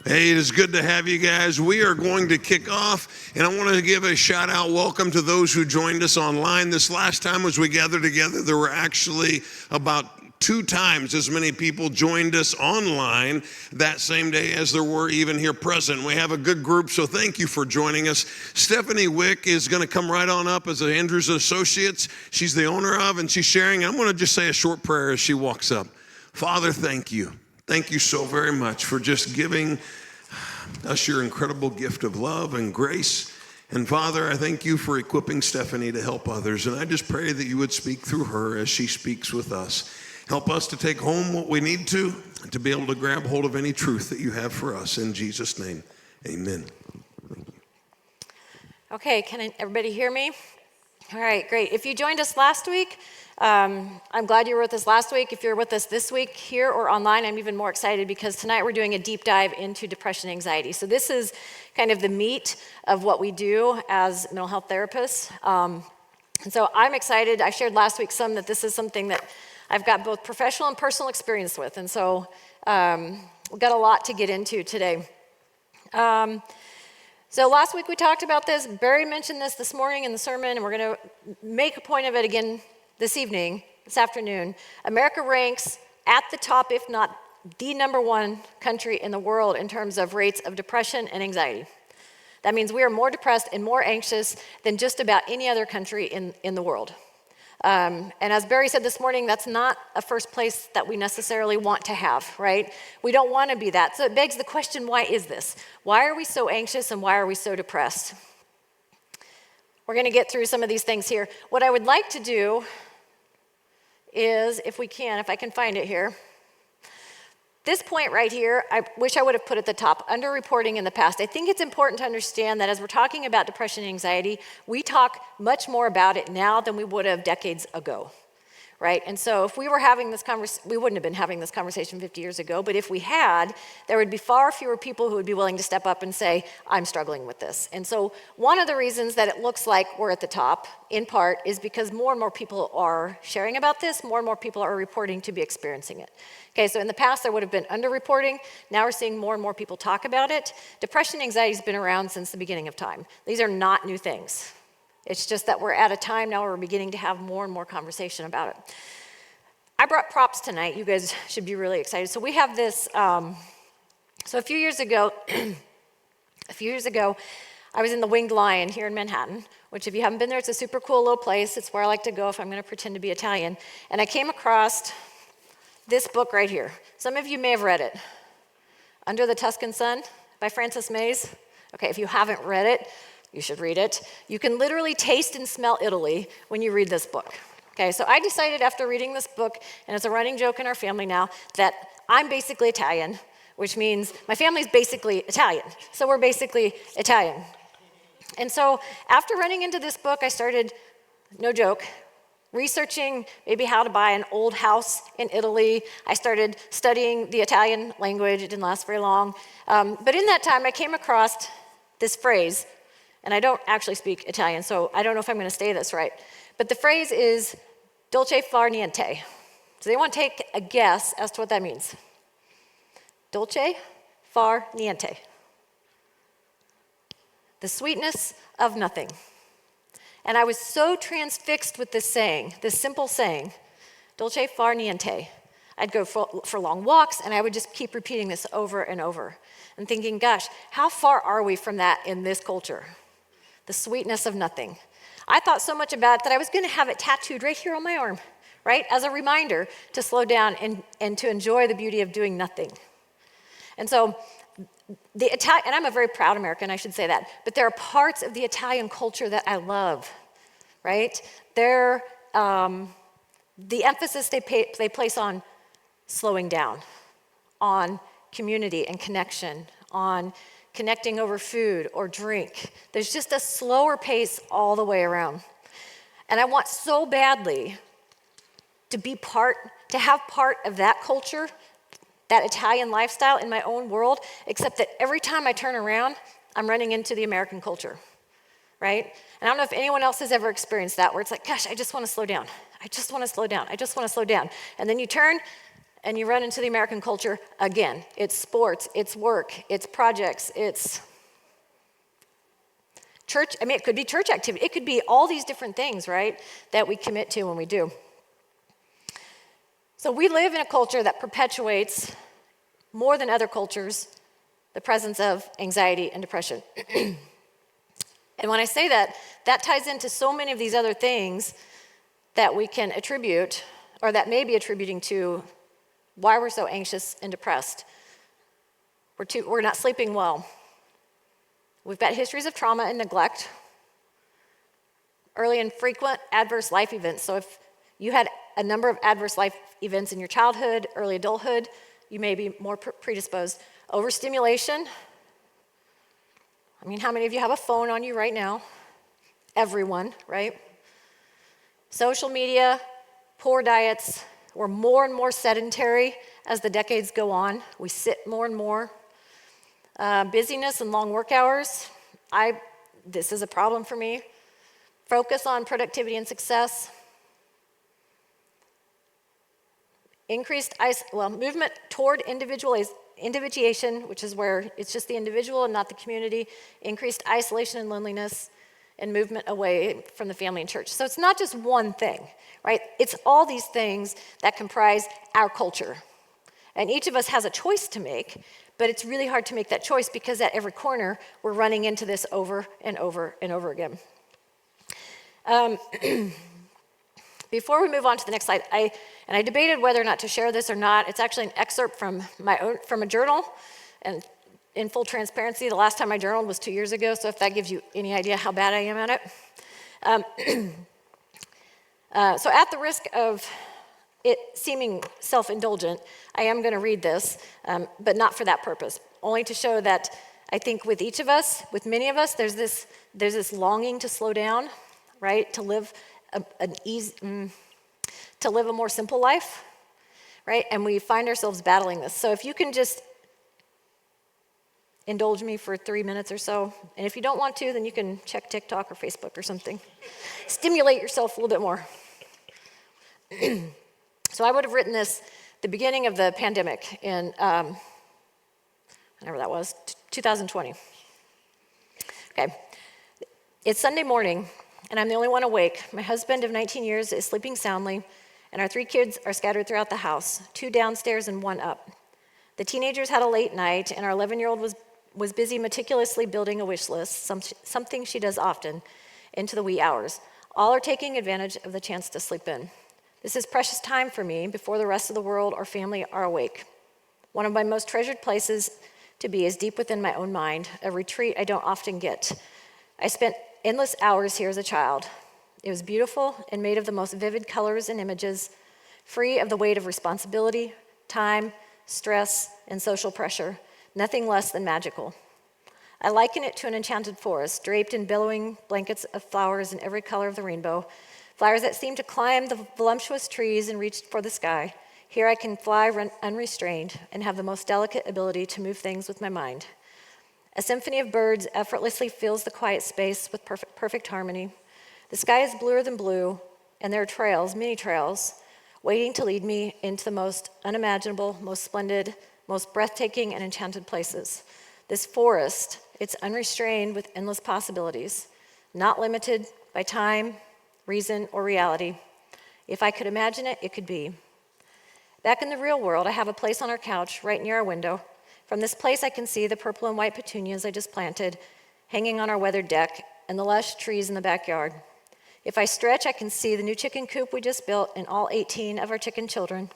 Hey, it is good to have you guys. We are going to kick off, and I want to give a shout out welcome to those who joined us online. This last time as we gathered together, there were actually about 2 times as many people joined us online that same day as there were even here present. We have a good group, so thank you for joining us. Stephanie Wick is going to come right on up as Andrews Associates. She's the owner of, and she's sharing. I'm going to just say a short prayer as she walks up. Father, thank you. Thank you so very much for just giving us your incredible gift of love and grace. And Father, I thank you for equipping Stephanie to help others. And I just pray that you would speak through her as she speaks with us. Help us to take home what we need to be able to grab hold of any truth that you have for us. In Jesus' name, amen. Okay, can everybody hear me? All right, great. If you joined us last week, I'm glad you were with us last week. If you're with us this week here or online, I'm even more excited because tonight we're doing a deep dive into depression and anxiety. So this is kind of the meat of what we do as mental health therapists. And so I'm excited. I shared last week that this is something that I've got both professional and personal experience with. And so we've got a lot to get into today. So last week we talked about this. Barry mentioned this morning in the sermon, and we're going to make a point of it again this afternoon. America ranks at the top, if not the number one country in the world in terms of rates of depression and anxiety. That means we are more depressed and more anxious than just about any other country in the world. And as Barry said this morning, that's not a first place that we necessarily want to have, right? We don't want to be that. So it begs the question, why is this? Why are we so anxious and why are we so depressed? We're going to get through some of these things here. What I would like to do is, if I can find it here, this point right here, I wish I would have put at the top, underreporting in the past. I think it's important to understand that as we're talking about depression and anxiety, we talk much more about it now than we would have decades ago, right? And so if we were having this conversation, we wouldn't have been having this conversation 50 years ago, but if we had, there would be far fewer people who would be willing to step up and say, I'm struggling with this. And so one of the reasons that it looks like we're at the top, in part, is because more and more people are sharing about this, more and more people are reporting to be experiencing it. Okay, so in the past there would have been underreporting. Now we're seeing more and more people talk about it. Depression and anxiety has been around since the beginning of time. These are not new things. It's just that we're at a time now where we're beginning to have more and more conversation about it. I brought props tonight. You guys should be really excited. So we have this, so a few years ago, I was in the Winged Lion here in Manhattan, which if you haven't been there, it's a super cool little place. It's where I like to go if I'm going to pretend to be Italian. And I came across this book right here. Some of you may have read it. Under the Tuscan Sun by Frances Mays. Okay, if you haven't read it, you should read it. You can literally taste and smell Italy when you read this book. Okay, so I decided after reading this book, and it's a running joke in our family now, that I'm basically Italian, which means my family's basically Italian. So we're basically Italian. And so after running into this book, I started, no joke, researching maybe how to buy an old house in Italy. I started studying the Italian language. It didn't last very long. But in that time, I came across this phrase, and I don't actually speak Italian, so I don't know if I'm going to say this right. But the phrase is dolce far niente. Does anyone take a guess as to what that means? Dolce far niente. The sweetness of nothing. And I was so transfixed with this saying, this simple saying, dolce far niente. I'd go for long walks, and I would just keep repeating this over and over and thinking, gosh, how far are we from that in this culture? The sweetness of nothing. I thought so much about it that I was going to have it tattooed right here on my arm, right, as a reminder to slow down and to enjoy the beauty of doing nothing. And so and I'm a very proud American, I should say that, but there are parts of the Italian culture that I love, right? The emphasis they place on slowing down, on community and connection, on connecting over food or drink. There's just a slower pace all the way around. And I want so badly to have part of that culture, that Italian lifestyle in my own world, except that every time I turn around, I'm running into the American culture, right? And I don't know if anyone else has ever experienced that, where it's like, gosh, I just want to slow down. I just want to slow down. I just want to slow down. And then you turn, and you run into the American culture again. It's sports, it's work, it's projects, it's church. I mean, it could be church activity. It could be all these different things, right, that we commit to when we do. So we live in a culture that perpetuates, more than other cultures, the presence of anxiety and depression. And when I say that, that ties into so many of these other things that we can attribute, or that may be attributing to why we're so anxious and depressed. We're not sleeping well. We've got histories of trauma and neglect, early and frequent adverse life events. So if you had a number of adverse life events in your childhood, early adulthood, you may be more predisposed. Overstimulation. I mean, how many of you have a phone on you right now? Everyone, right? Social media, poor diets. We're more and more sedentary as the decades go on. We sit more and more. Busyness and long work hours. This is a problem for me. Focus on productivity and success. Increased movement toward individuation, which is where it's just the individual and not the community. Increased isolation and loneliness, and movement away from the family and church. So it's not just one thing, right? It's all these things that comprise our culture. And each of us has a choice to make, but it's really hard to make that choice because at every corner, we're running into this over and over and over again. Before we move on to the next slide, I debated whether or not to share this or not. It's actually an excerpt from a journal, and in full transparency, the last time I journaled was 2 years ago, so if that gives you any idea how bad I am at it. So at the risk of it seeming self-indulgent, I am going to read this, but not for that purpose, only to show that I think with each of us, with many of us, there's this longing to slow down, right, to live a more simple life, right, and we find ourselves battling this. So if you can just indulge me for 3 minutes or so, and if you don't want to, then you can check TikTok or Facebook or something. Stimulate yourself a little bit more. So I would have written this the beginning of the pandemic in, whenever that was, 2020. Okay, it's Sunday morning, and I'm the only one awake. My husband of 19 years is sleeping soundly, and our 3 kids are scattered throughout the house, 2 downstairs and 1 up. The teenagers had a late night, and our 11-year-old was busy meticulously building a wish list, something she does often, into the wee hours. All are taking advantage of the chance to sleep in. This is precious time for me before the rest of the world or family are awake. One of my most treasured places to be is deep within my own mind, a retreat I don't often get. I spent endless hours here as a child. It was beautiful and made of the most vivid colors and images, free of the weight of responsibility, time, stress, and social pressure, nothing less than magical. I liken it to an enchanted forest, draped in billowing blankets of flowers in every color of the rainbow, flowers that seem to climb the voluptuous trees and reach for the sky. Here I can fly unrestrained and have the most delicate ability to move things with my mind. A symphony of birds effortlessly fills the quiet space with perfect harmony. The sky is bluer than blue, and there are trails, many trails, waiting to lead me into the most unimaginable, most splendid, most breathtaking and enchanted places. This forest, it's unrestrained with endless possibilities, not limited by time, reason, or reality. If I could imagine it, it could be. Back in the real world, I have a place on our couch right near our window. From this place, I can see the purple and white petunias I just planted, hanging on our weathered deck, and the lush trees in the backyard. If I stretch, I can see the new chicken coop we just built and all 18 of our chicken children,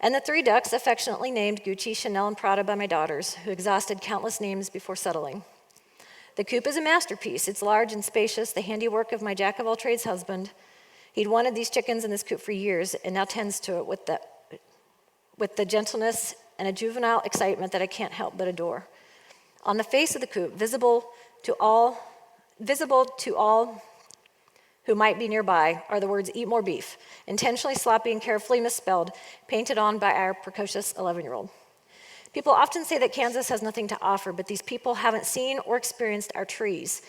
and the 3 ducks affectionately named Gucci, Chanel, and Prada by my daughters, who exhausted countless names before settling. The coop is a masterpiece. It's large and spacious, the handiwork of my jack-of-all-trades husband. He'd wanted these chickens in this coop for years and now tends to it with the gentleness and a juvenile excitement that I can't help but adore. On the face of the coop, visible to all who might be nearby, are the words "eat more beef," intentionally sloppy and carefully misspelled, painted on by our precocious 11-year-old. People often say that Kansas has nothing to offer, but these people haven't seen or experienced our trees,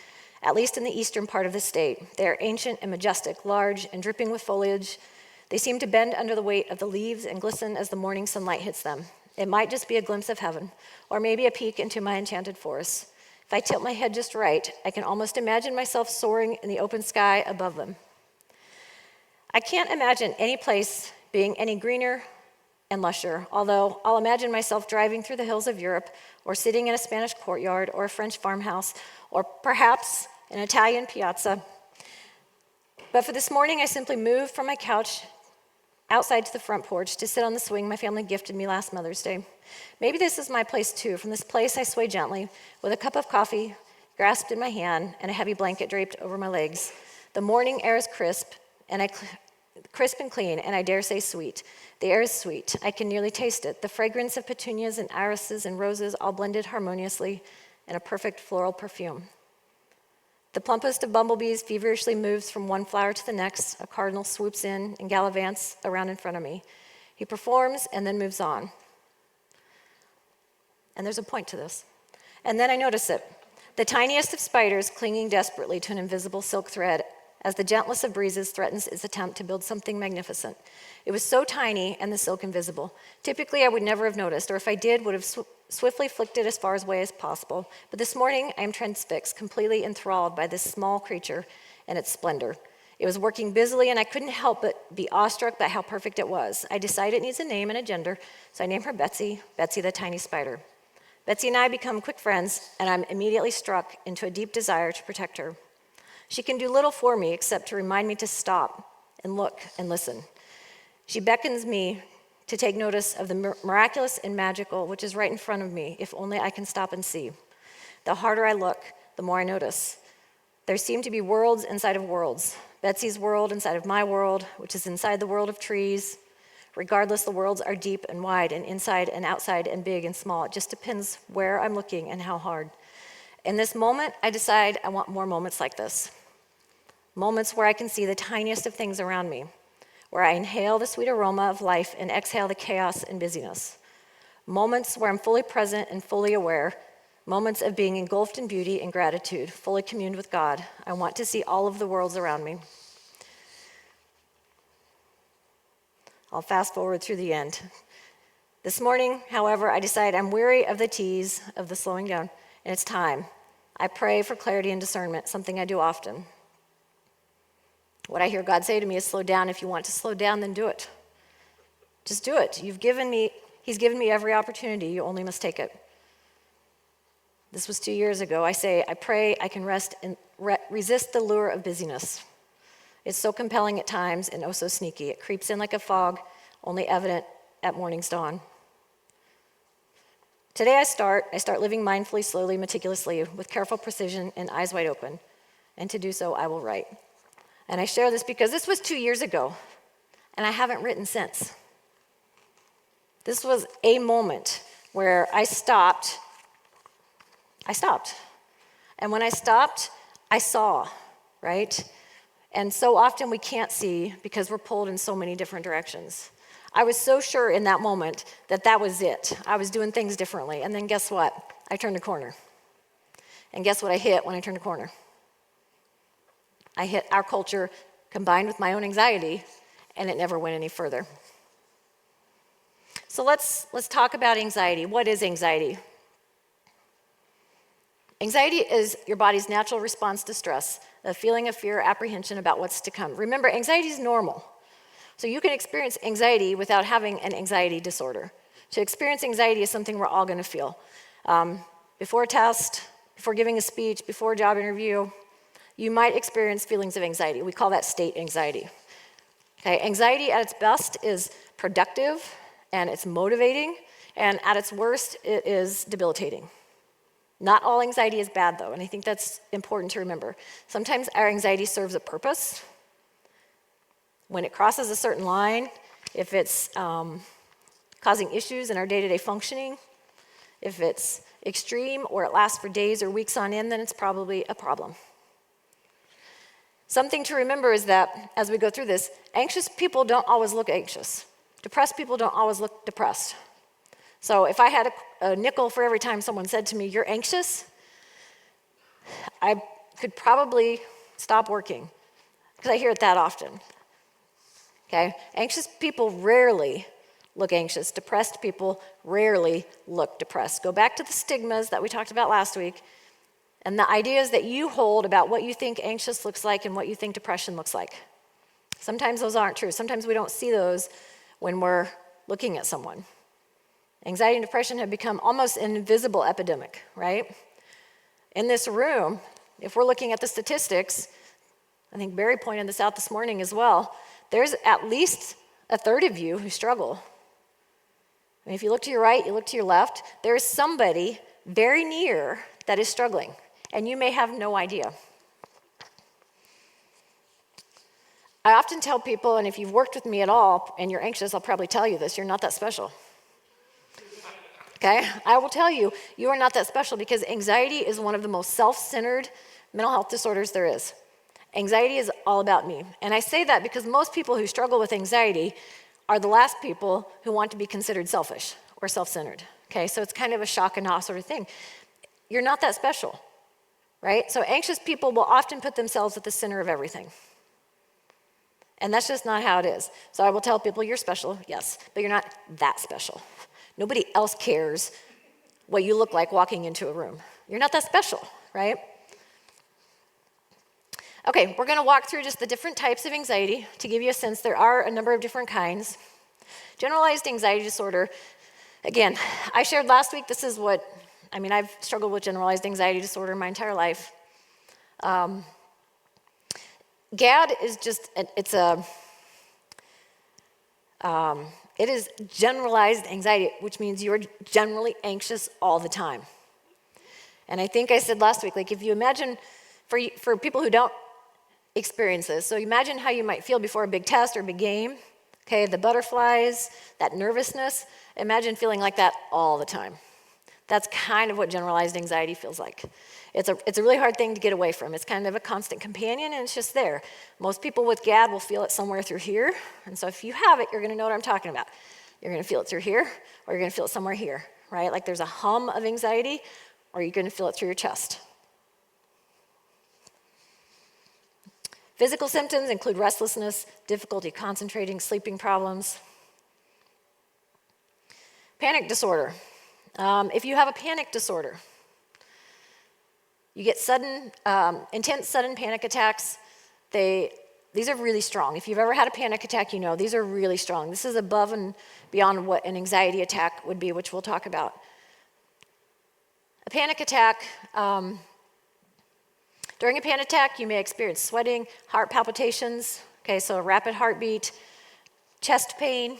at least in the eastern part of the state. They are ancient and majestic, large and dripping with foliage They seem to bend under the weight of the leaves and glisten as the morning sunlight hits them. It might just be a glimpse of heaven, or maybe a peek into my enchanted forest. If I tilt my head just right, I can almost imagine myself soaring in the open sky above them. I can't imagine any place being any greener and lusher, although I'll imagine myself driving through the hills of Europe, or sitting in a Spanish courtyard, or a French farmhouse, or perhaps an Italian piazza. But for this morning, I simply moved from my couch outside to the front porch to sit on the swing my family gifted me last Mother's Day. Maybe this is my place too. From this place, I sway gently with a cup of coffee grasped in my hand and a heavy blanket draped over my legs. The morning air is crisp and clean, and I dare say sweet. The air is sweet. I can nearly taste it. The fragrance of petunias and irises and roses all blended harmoniously in a perfect floral perfume. The plumpest of bumblebees feverishly moves from one flower to the next. A cardinal swoops in and gallivants around in front of me. He performs and then moves on. And there's a point to this. And then I notice it. The tiniest of spiders clinging desperately to an invisible silk thread as the gentlest of breezes threatens its attempt to build something magnificent. It was so tiny and the silk invisible. Typically, I would never have noticed, or if I did, would have swiftly flicked it as far away as possible. But this morning, I am transfixed, completely enthralled by this small creature and its splendor. It was working busily, and I couldn't help but be awestruck by how perfect it was. I decided it needs a name and a gender, so I named her Betsy, Betsy the tiny spider. Betsy and I become quick friends, and I'm immediately struck into a deep desire to protect her. She can do little for me except to remind me to stop and look and listen. She beckons me to take notice of the miraculous and magical which is right in front of me, if only I can stop and see. The harder I look, the more I notice. There seem to be worlds inside of worlds. Betsy's world inside of my world, which is inside the world of trees. Regardless, the worlds are deep and wide and inside and outside and big and small. It just depends where I'm looking and how hard. In this moment, I decide I want more moments like this. Moments where I can see the tiniest of things around me, where I inhale the sweet aroma of life and exhale the chaos and busyness. Moments where I'm fully present and fully aware. Moments of being engulfed in beauty and gratitude, fully communed with God. I want to see all of the worlds around me. I'll fast forward through the end. This morning, however, I decide I'm weary of the tease, of the slowing down, and it's time. I pray for clarity and discernment, something I do often. What I hear God say to me is slow down. If you want to slow down, then do it. Just do it. He's given me every opportunity. You only must take it. This was 2 years ago. I pray I can resist the lure of busyness. It's so compelling at times and oh so sneaky. It creeps in like a fog, only evident at morning's dawn. Today I start living mindfully, slowly, meticulously, with careful precision and eyes wide open. And to do so, I will write. And I share this because this was 2 years ago, and I haven't written since. This was a moment where I stopped. And when I stopped, I saw, right? And so often we can't see because we're pulled in so many different directions. I was so sure in that moment that was it. I was doing things differently. And then guess what? I turned a corner. And guess what I hit when I turned a corner? I hit our culture combined with my own anxiety, and it never went any further. So let's talk about anxiety. What is anxiety? Anxiety is your body's natural response to stress, a feeling of fear or apprehension about what's to come. Remember, anxiety is normal. So you can experience anxiety without having an anxiety disorder. To experience anxiety is something we're all going to feel. Before a test, before giving a speech, before a job interview, you might experience feelings of anxiety. We call that state anxiety. Okay, anxiety at its best is productive and it's motivating, and at its worst, it is debilitating. Not all anxiety is bad, though, and I think that's important to remember. Sometimes our anxiety serves a purpose. When it crosses a certain line, if it's causing issues in our day-to-day functioning, if it's extreme or it lasts for days or weeks on end, then it's probably a problem. Something to remember is that as we go through this, anxious people don't always look anxious. Depressed people don't always look depressed. So if I had a nickel for every time someone said to me, "You're anxious," I could probably stop working because I hear it that often. okay? Anxious people rarely look anxious. Depressed people rarely look depressed. Go back to the stigmas that we talked about last week and the ideas that you hold about what you think anxious looks like and what you think depression looks like. Sometimes those aren't true. Sometimes we don't see those when we're looking at someone. Anxiety and depression have become almost an invisible epidemic, right? In this room, if we're looking at the statistics, I think Barry pointed this out this morning as well, there's at least a third of you who struggle. I mean, if you look to your right, you look to your left, there is somebody very near that is struggling, and you may have no idea. I often tell people, and if you've worked with me at all and you're anxious, I'll probably tell you this, you're not that special. Okay? I will tell you, you are not that special because anxiety is one of the most self-centered mental health disorders there is. Anxiety is all about me. And I say that because most people who struggle with anxiety are the last people who want to be considered selfish or self-centered. Okay? So it's kind of a shock and awe sort of thing. You're not that special, right? So anxious people will often put themselves at the center of everything. And that's just not how it is. So I will tell people, you're special, yes, but you're not that special. Nobody else cares what you look like walking into a room. You're not that special, right? Okay, we're going to walk through just the different types of anxiety to give you a sense. There are a number of different kinds. Generalized anxiety disorder, again, I shared last week, I've struggled with generalized anxiety disorder my entire life. GAD is just, it is generalized anxiety, which means you're generally anxious all the time. And I think I said last week, like if you imagine, for people who don't experience this, so imagine how you might feel before a big test or a big game, okay, the butterflies, that nervousness, imagine feeling like that all the time. That's kind of what generalized anxiety feels like. It's a really hard thing to get away from. It's kind of a constant companion, and it's just there. Most people with GAD will feel it somewhere through here, and so if you have it, you're going to know what I'm talking about. You're going to feel it through here, or you're going to feel it somewhere here, right? Like there's a hum of anxiety, or you're going to feel it through your chest. Physical symptoms include restlessness, difficulty concentrating, sleeping problems. Panic disorder. If you have a panic disorder, you get intense sudden panic attacks. These are really strong. If you've ever had a panic attack, you know these are really strong. This is above and beyond what an anxiety attack would be, which we'll talk about. A panic attack, during a panic attack, you may experience sweating, heart palpitations, okay, so a rapid heartbeat, chest pain.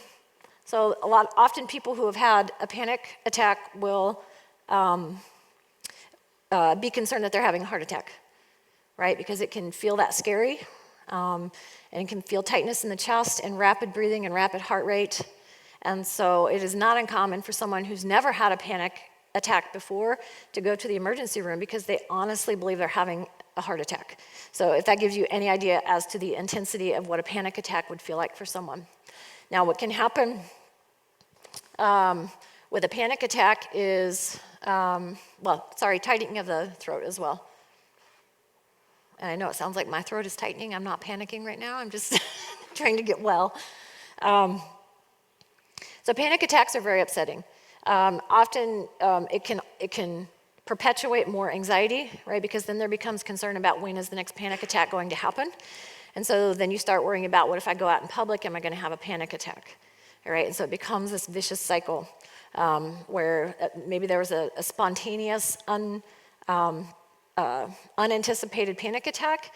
So often people who have had a panic attack will be concerned that they're having a heart attack, right? Because it can feel that scary, and it can feel tightness in the chest and rapid breathing and rapid heart rate. And so it is not uncommon for someone who's never had a panic attack before to go to the emergency room because they honestly believe they're having a heart attack. So if that gives you any idea as to the intensity of what a panic attack would feel like for someone. Now, what can happen with a panic attack is, tightening of the throat as well. And I know it sounds like my throat is tightening. I'm not panicking right now. I'm just trying to get well. So panic attacks are very upsetting. Often it can perpetuate more anxiety, right? Because then there becomes concern about when is the next panic attack going to happen. And so then you start worrying about, what if I go out in public, am I going to have a panic attack? All right, and so it becomes this vicious cycle where maybe there was a spontaneous, unanticipated panic attack,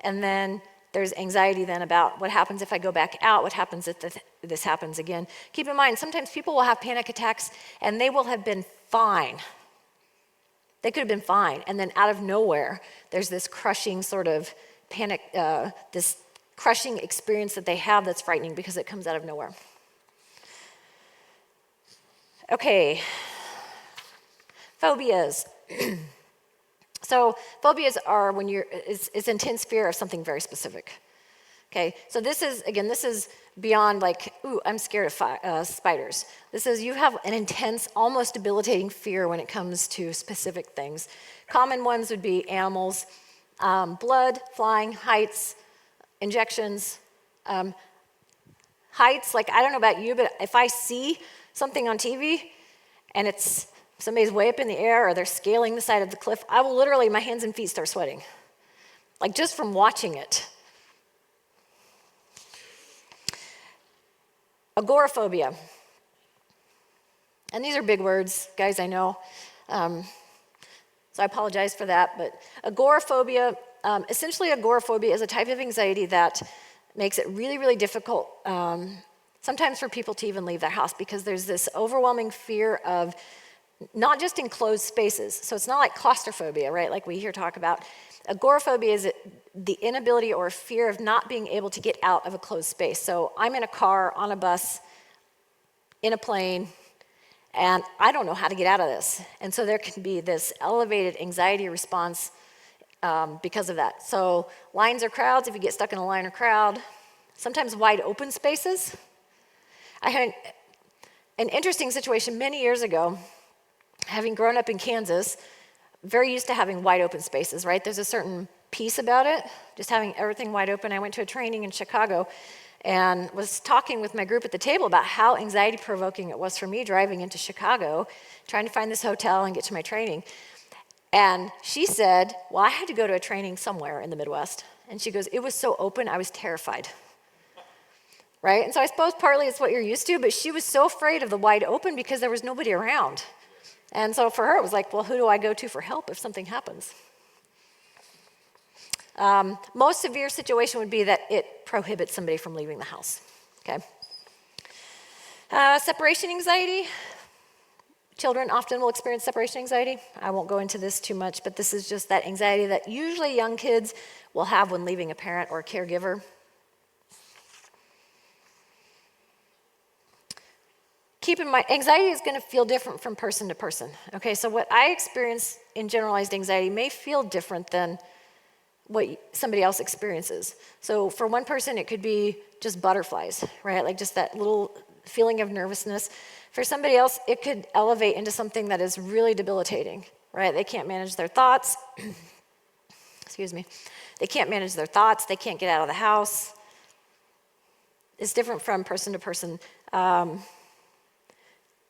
and then there's anxiety then about what happens if I go back out, what happens if this happens again. Keep in mind, sometimes people will have panic attacks and they will have been fine. They could have been fine, and then out of nowhere, there's this crushing sort of panic, this crushing experience that they have that's frightening because it comes out of nowhere. Okay, phobias. So phobias are when it's intense fear of something very specific. Okay, so this is beyond like, ooh, I'm scared of spiders. This is, you have an intense, almost debilitating fear when it comes to specific things. Common ones would be animals, blood, flying, heights, injections. heights, like I don't know about you, but if I see something on TV and it's somebody's way up in the air or they're scaling the side of the cliff, I will literally, my hands and feet start sweating, like just from watching it. Agoraphobia. And these are big words, guys, I know. So I apologize for that. But agoraphobia, essentially agoraphobia is a type of anxiety that makes it really, really difficult sometimes for people to even leave their house because there's this overwhelming fear of not just enclosed spaces. So it's not like claustrophobia, right, like we hear talk about. Agoraphobia is the inability or fear of not being able to get out of a closed space. So I'm in a car, on a bus, in a plane, and I don't know how to get out of this. And so there can be this elevated anxiety response because of that. So lines or crowds, if you get stuck in a line or crowd, sometimes wide open spaces. I had an interesting situation many years ago, having grown up in Kansas, very used to having wide open spaces, right? There's a certain peace about it, just having everything wide open. I went to a training in Chicago and was talking with my group at the table about how anxiety provoking it was for me driving into Chicago, trying to find this hotel and get to my training. And she said, well, I had to go to a training somewhere in the Midwest. And she goes, it was so open, I was terrified. Right? And so I suppose partly it's what you're used to, but she was so afraid of the wide open because there was nobody around. And so for her, it was like, well, who do I go to for help if something happens? Most severe situation would be that it prohibits somebody from leaving the house, okay? Separation anxiety. Children often will experience separation anxiety. I won't go into this too much, but this is just that anxiety that usually young kids will have when leaving a parent or a caregiver. Keep in mind, anxiety is going to feel different from person to person. Okay, so what I experience in generalized anxiety may feel different than what somebody else experiences. So for one person, it could be just butterflies, right? Like just that little feeling of nervousness. For somebody else, it could elevate into something that is really debilitating, right? They can't manage their thoughts. Excuse me. They can't manage their thoughts. They can't get out of the house. It's different from person to person.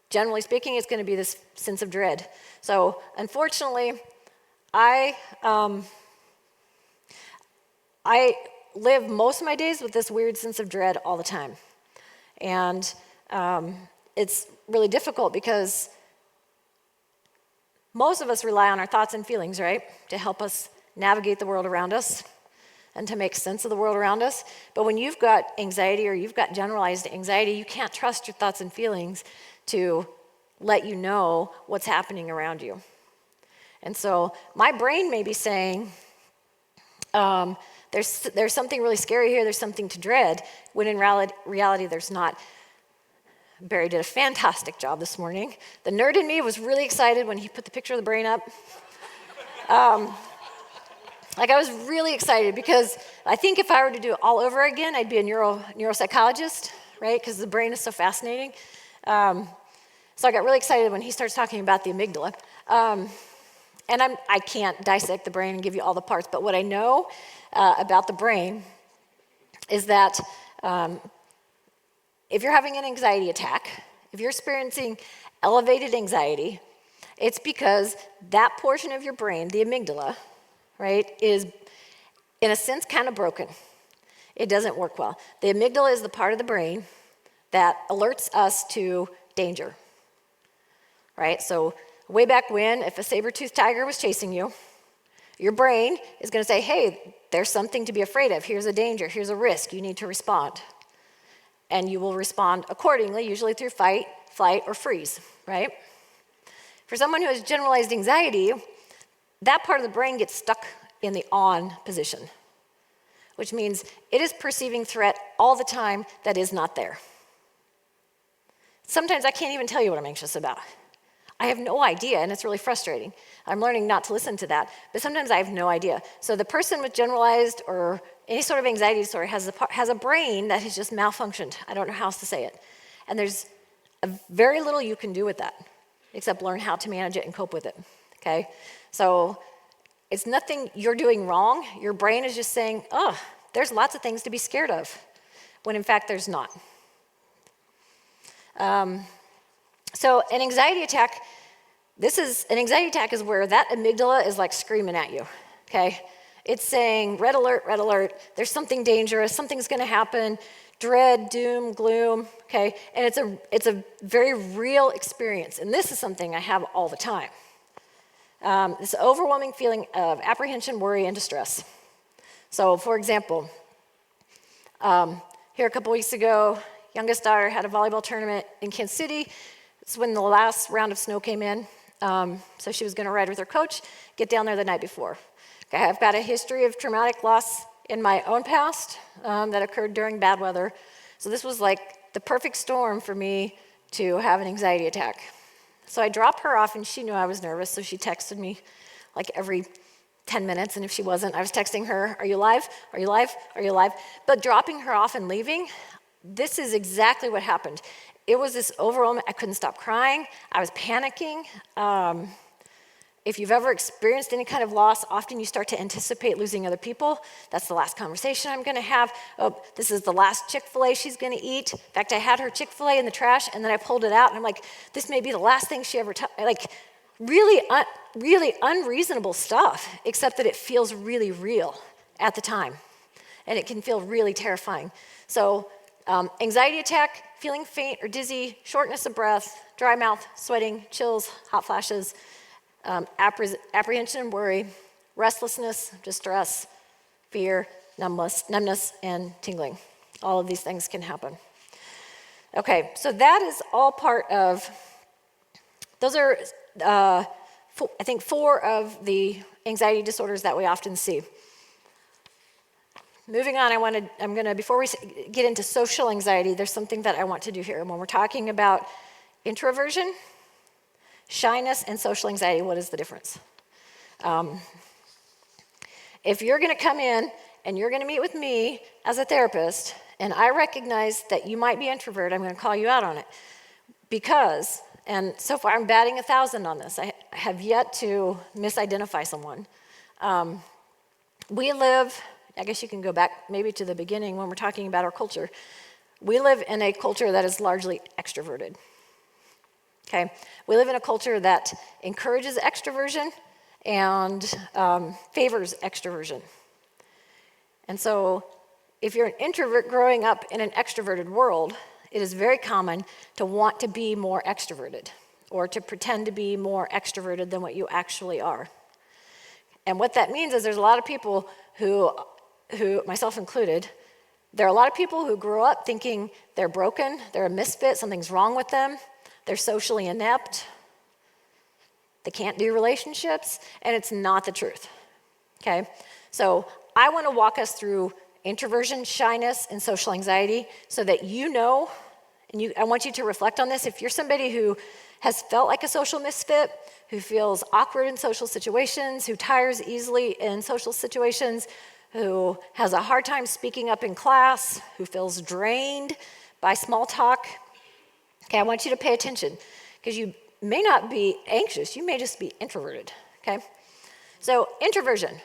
Generally speaking, it's going to be this sense of dread. So unfortunately, I live most of my days with this weird sense of dread all the time. And it's really difficult because most of us rely on our thoughts and feelings, right, to help us navigate the world around us and to make sense of the world around us. But when you've got anxiety or you've got generalized anxiety, you can't trust your thoughts and feelings to let you know what's happening around you. And so my brain may be saying, there's something really scary here, there's something to dread, when in reality there's not. Barry did a fantastic job this morning. The nerd in me was really excited when he put the picture of the brain up. Like I was really excited because I think if I were to do it all over again, I'd be a neuropsychologist, right? Because the brain is so fascinating. So I got really excited when he starts talking about the amygdala. And I can't dissect the brain and give you all the parts, but what I know about the brain is that if you're having an anxiety attack, if you're experiencing elevated anxiety, it's because that portion of your brain, the amygdala, right, is in a sense kind of broken. It doesn't work well. The amygdala is the part of the brain that alerts us to danger, right? So way back when, if a saber-toothed tiger was chasing you, your brain is going to say, hey, there's something to be afraid of. Here's a danger. Here's a risk. You need to respond. And you will respond accordingly, usually through fight, flight, or freeze, right? For someone who has generalized anxiety, that part of the brain gets stuck in the on position, which means it is perceiving threat all the time that is not there. Sometimes I can't even tell you what I'm anxious about. I have no idea, and it's really frustrating. I'm learning not to listen to that, but sometimes I have no idea. So the person with generalized or any sort of anxiety disorder has a brain that has just malfunctioned. I don't know how else to say it. And there's very little you can do with that, except learn how to manage it and cope with it, okay? So it's nothing you're doing wrong. Your brain is just saying, oh, there's lots of things to be scared of, when in fact there's not. So an anxiety attack is where that amygdala is like screaming at you, okay? It's saying, red alert, there's something dangerous, something's gonna happen, dread, doom, gloom, okay? And it's a very real experience, and this is something I have all the time. This overwhelming feeling of apprehension, worry, and distress. So for example, here a couple weeks ago, youngest daughter had a volleyball tournament in Kansas City. It's when the last round of snow came in. So she was gonna ride with her coach, get down there the night before. Okay, I've got a history of traumatic loss in my own past that occurred during bad weather. So this was like the perfect storm for me to have an anxiety attack. So I dropped her off and she knew I was nervous, so she texted me like every 10 minutes, and if she wasn't, I was texting her, are you alive? Are you alive? Are you alive? But dropping her off and leaving, this is exactly what happened. It was this overwhelming, I couldn't stop crying, I was panicking. If you've ever experienced any kind of loss, often you start to anticipate losing other people. That's the last conversation I'm gonna have. Oh, this is the last Chick-fil-A she's gonna eat. In fact, I had her Chick-fil-A in the trash, and then I pulled it out, and I'm like, this may be the last thing she ever like, really unreasonable stuff, except that it feels really real at the time, and it can feel really terrifying. So, anxiety attack, feeling faint or dizzy, shortness of breath, dry mouth, sweating, chills, hot flashes, apprehension and worry, restlessness, distress, fear, numbness, and tingling. All of these things can happen. Okay, so that is all part of, those are, I think, 4 of the anxiety disorders that we often see. Moving on, before we get into social anxiety, there's something that I want to do here. And when we're talking about introversion, shyness, and social anxiety, what is the difference? If you're gonna come in and you're gonna meet with me as a therapist, and I recognize that you might be introverted, I'm gonna call you out on it. Because, and so far I'm batting 1,000 on this, I have yet to misidentify someone. We live, I guess you can go back maybe to the beginning when we're talking about our culture. We live in a culture that is largely extroverted. Okay, we live in a culture that encourages extroversion and favors extroversion. And so if you're an introvert growing up in an extroverted world, it is very common to want to be more extroverted or to pretend to be more extroverted than what you actually are. And what that means is there's a lot of people who, myself included, there are a lot of people who grow up thinking they're broken, they're a misfit, something's wrong with them, they're socially inept, they can't do relationships, and it's not the truth, okay? So I want to walk us through introversion, shyness, and social anxiety so that you know, and I want you to reflect on this. If you're somebody who has felt like a social misfit, who feels awkward in social situations, who tires easily in social situations, who has a hard time speaking up in class, who feels drained by small talk, okay, I want you to pay attention because you may not be anxious, you may just be introverted, okay? So introversion.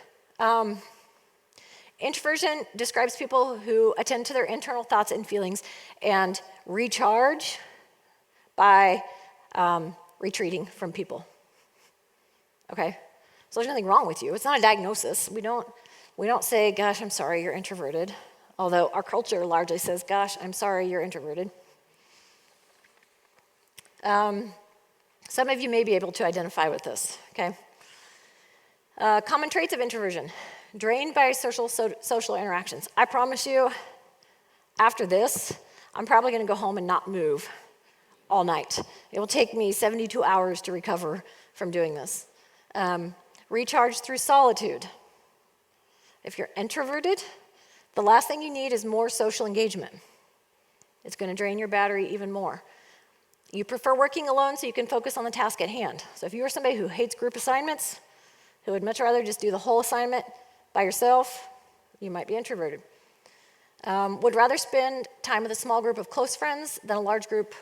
Introversion describes people who attend to their internal thoughts and feelings and recharge by retreating from people, okay? So there's nothing wrong with you. It's not a diagnosis. We don't say, gosh, I'm sorry, you're introverted, although our culture largely says, gosh, I'm sorry, you're introverted. Some of you may be able to identify with this, okay? Common traits of introversion, drained by social interactions. I promise you, after this, I'm probably gonna go home and not move all night. It will take me 72 hours to recover from doing this. Recharge through solitude. If you're introverted, the last thing you need is more social engagement. It's gonna drain your battery even more. You prefer working alone so you can focus on the task at hand. So if you are somebody who hates group assignments, who would much rather just do the whole assignment by yourself, you might be introverted. Would rather spend time with a small group of close friends than a large group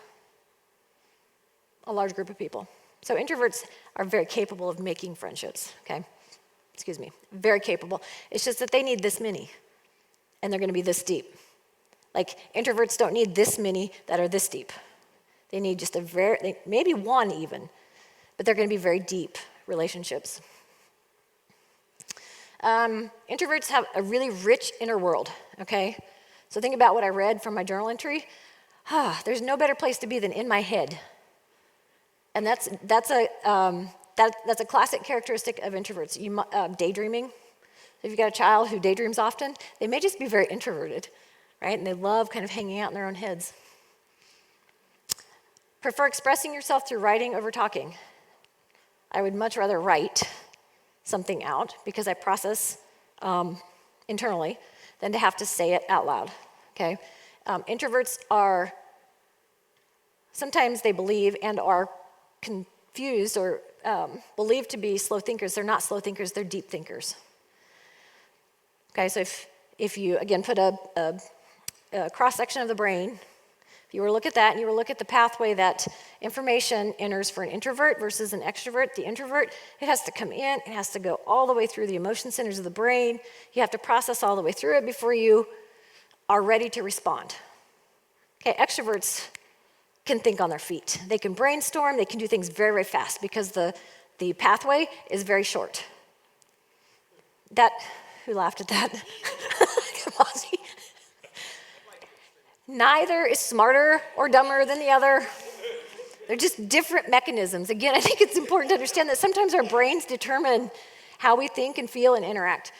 of people. So introverts are very capable of making friendships, okay? Excuse me, very capable. It's just that they need this many, and they're gonna be this deep. Like, introverts don't need this many that are this deep. They need just maybe one even, but they're going to be very deep relationships. Introverts have a really rich inner world, okay? So think about what I read from my journal entry. There's no better place to be than in my head. And that's a classic characteristic of introverts. Daydreaming. If you've got a child who daydreams often, they may just be very introverted, right? And they love kind of hanging out in their own heads. Prefer expressing yourself through writing over talking. I would much rather write something out because I process internally than to have to say it out loud, okay? Introverts are, sometimes they believe and are confused or believed to be slow thinkers. They're not slow thinkers, they're deep thinkers. Okay, so if you, again, put a cross-section of the brain, if you were to look at that and you were to look at the pathway that information enters for an introvert versus an extrovert, the introvert, it has to come in, it has to go all the way through the emotion centers of the brain. You have to process all the way through it before you are ready to respond. Okay, extroverts can think on their feet. They can brainstorm, they can do things very, very fast because the pathway is very short. Who laughed at that? Neither is smarter or dumber than the other. They're just different mechanisms. Again, I think it's important to understand that sometimes our brains determine how we think and feel and interact.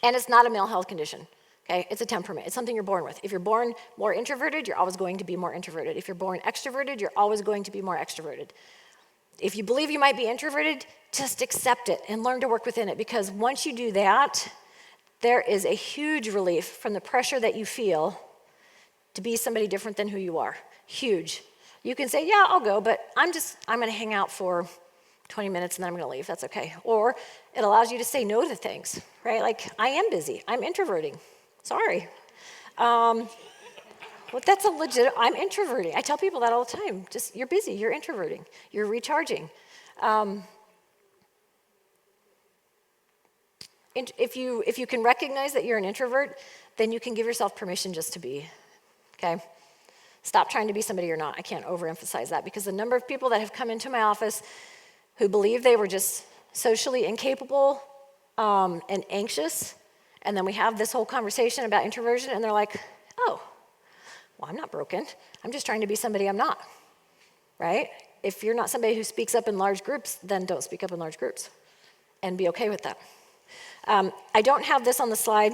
And it's not a mental health condition, okay? It's a temperament. It's something you're born with. If you're born more introverted, you're always going to be more introverted. If you're born extroverted, you're always going to be more extroverted. If you believe you might be introverted, just accept it and learn to work within it, because once you do that, there is a huge relief from the pressure that you feel to be somebody different than who you are. Huge. You can say, yeah, I'll go, but I'm going to hang out for 20 minutes and then I'm going to leave. That's okay. Or it allows you to say no to things, right? Like, I am busy. I'm introverting. Sorry. Well, that's a legit, I'm introverting. I tell people that all the time. Just, you're busy, you're introverting, you're recharging. If you can recognize that you're an introvert, then you can give yourself permission just to be, okay? Stop trying to be somebody you're not. I can't overemphasize that, because the number of people that have come into my office who believe they were just socially incapable and anxious, and then we have this whole conversation about introversion, and they're like, oh, well, I'm not broken. I'm just trying to be somebody I'm not, right? If you're not somebody who speaks up in large groups, then don't speak up in large groups and be okay with that. I don't have this on the slide,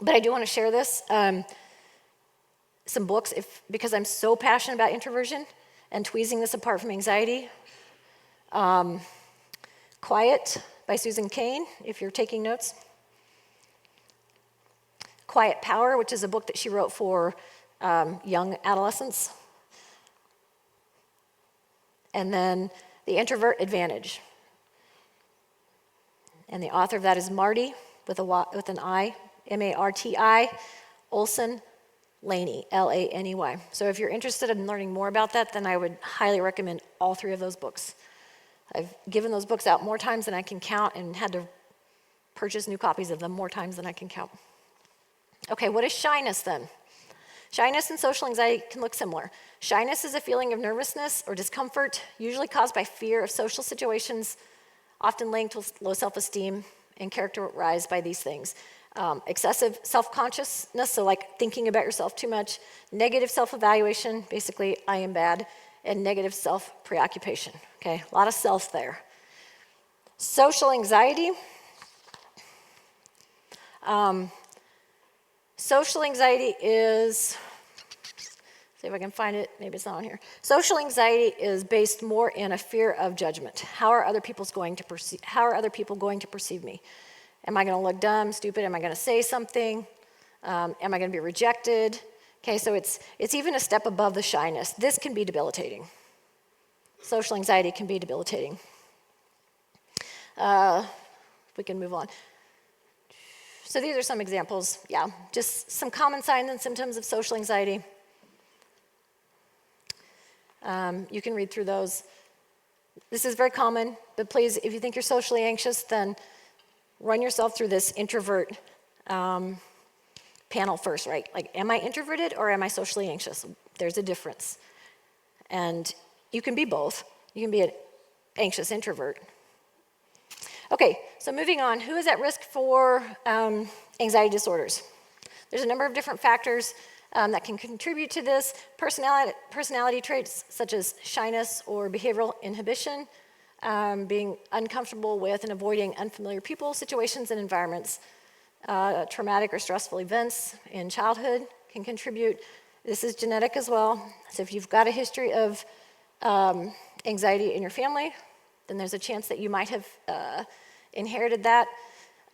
but I do want to share this. Some books, because I'm so passionate about introversion and tweezing this apart from anxiety. Quiet by Susan Cain, if you're taking notes. Quiet Power, which is a book that she wrote for young adolescents. And then The Introvert Advantage. And the author of that is Marty, with an I, M-A-R-T-I, Olson Laney, L-A-N-E-Y. So if you're interested in learning more about that, then I would highly recommend all three of those books. I've given those books out more times than I can count and had to purchase new copies of them more times than I can count. Okay, what is shyness then? Shyness and social anxiety can look similar. Shyness is a feeling of nervousness or discomfort, usually caused by fear of social situations, often linked with low self-esteem and characterized by these things. Excessive self-consciousness, so like thinking about yourself too much. Negative self-evaluation, basically, I am bad. And negative self-preoccupation, okay? A lot of self there. Social anxiety. Social anxiety is, see if I can find it, maybe it's not on here. Social anxiety is based more in a fear of judgment. How are other people going to perceive me? Am I going to look dumb, stupid? Am I going to say something? Am I going to be rejected? Okay, so it's even a step above the shyness. This can be debilitating. Social anxiety can be debilitating. We can move on. So these are some examples. Yeah, just some common signs and symptoms of social anxiety. You can read through those. This is very common, but please, if you think you're socially anxious, then run yourself through this introvert panel first, right? Like, am I introverted or am I socially anxious? There's a difference. And you can be both. You can be an anxious introvert. Okay, so moving on, who is at risk for anxiety disorders? There's a number of different factors that can contribute to this. Personality traits such as shyness or behavioral inhibition, being uncomfortable with and avoiding unfamiliar people, situations, and environments. Traumatic or stressful events in childhood can contribute. This is genetic as well. So if you've got a history of anxiety in your family, then there's a chance that you might have inherited that.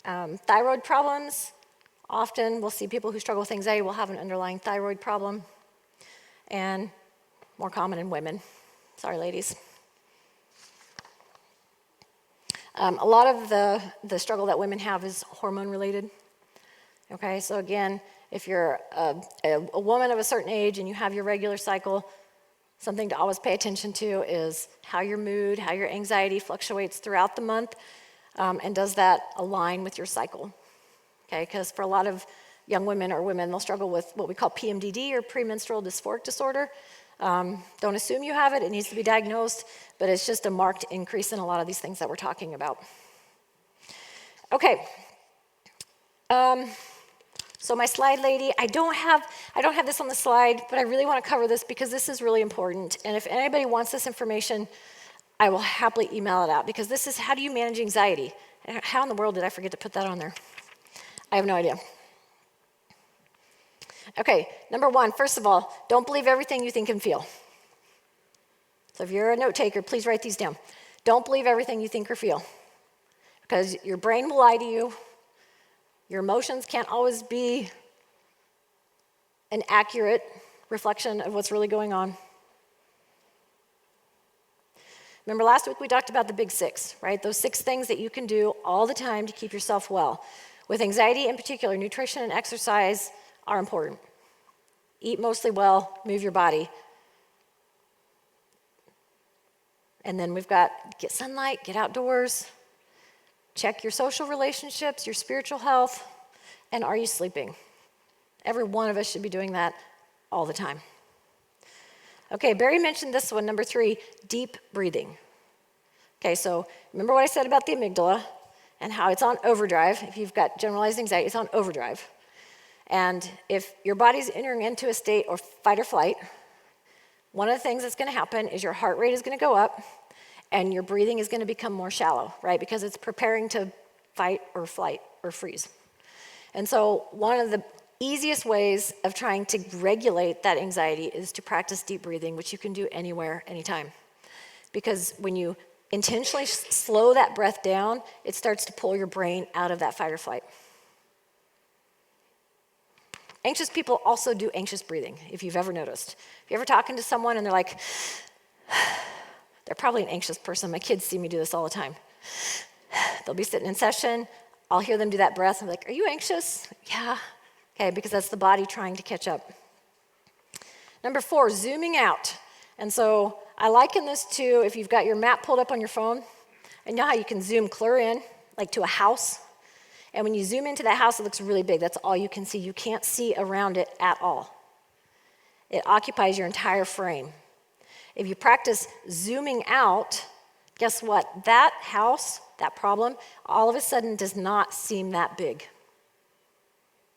Thyroid problems. Often we'll see people who struggle with anxiety will have an underlying thyroid problem, and more common in women. Sorry, ladies. A lot of the struggle that women have is hormone related. Okay, so again, if you're a woman of a certain age and you have your regular cycle, something to always pay attention to is how your mood, how your anxiety fluctuates throughout the month, and does that align with your cycle? Okay, because for a lot of young women or women, they'll struggle with what we call PMDD or premenstrual dysphoric disorder. Don't assume you have it, it needs to be diagnosed, but it's just a marked increase in a lot of these things that we're talking about. Okay, so my slide lady, I don't have this on the slide, but I really want to cover this because this is really important. And if anybody wants this information, I will happily email it out, because this is how do you manage anxiety? How in the world did I forget to put that on there? I have no idea. Okay, number one, first of all, don't believe everything you think and feel. So if you're a note taker, please write these down. Don't believe everything you think or feel, because your brain will lie to you. Your emotions can't always be an accurate reflection of what's really going on. Remember last week we talked about the big 6, right? Those 6 things that you can do all the time to keep yourself well. With anxiety in particular, nutrition and exercise are important. Eat mostly well, move your body. And then we've got get sunlight, get outdoors, check your social relationships, your spiritual health, and are you sleeping? Every one of us should be doing that all the time. Okay, Barry mentioned this one, number 3, deep breathing. Okay, so remember what I said about the amygdala and how it's on overdrive. If you've got generalized anxiety, it's on overdrive. And if your body's entering into a state of fight or flight, one of the things that's going to happen is your heart rate is going to go up and your breathing is going to become more shallow, right? Because it's preparing to fight or flight or freeze. And so one of the easiest ways of trying to regulate that anxiety is to practice deep breathing, which you can do anywhere, anytime. Because when you intentionally slow that breath down, it starts to pull your brain out of that fight or flight. Anxious people also do anxious breathing, if you've ever noticed. If you're ever talking to someone and they're like, they're probably an anxious person. My kids see me do this all the time. They'll be sitting in session. I'll hear them do that breath. I'm like, are you anxious? Yeah. Okay, because that's the body trying to catch up. Number 4, zooming out. And so I liken this to if you've got your map pulled up on your phone, and you know how you can zoom clear in, like to a house? And when you zoom into that house, it looks really big. That's all you can see. You can't see around it at all. It occupies your entire frame. If you practice zooming out, guess what? That house, that problem, all of a sudden does not seem that big,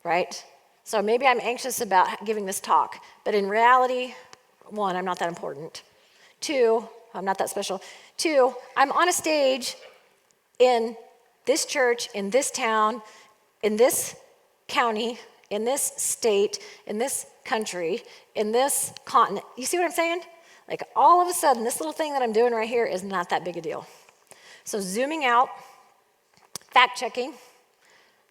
right? So maybe I'm anxious about giving this talk, but in reality, 1, I'm not that important. 2, I'm not that special. 2, I'm on a stage in this church, in this town, in this county, in this state, in this country, in this continent. You see what I'm saying? Like all of a sudden, this little thing that I'm doing right here is not that big a deal. So zooming out, fact checking.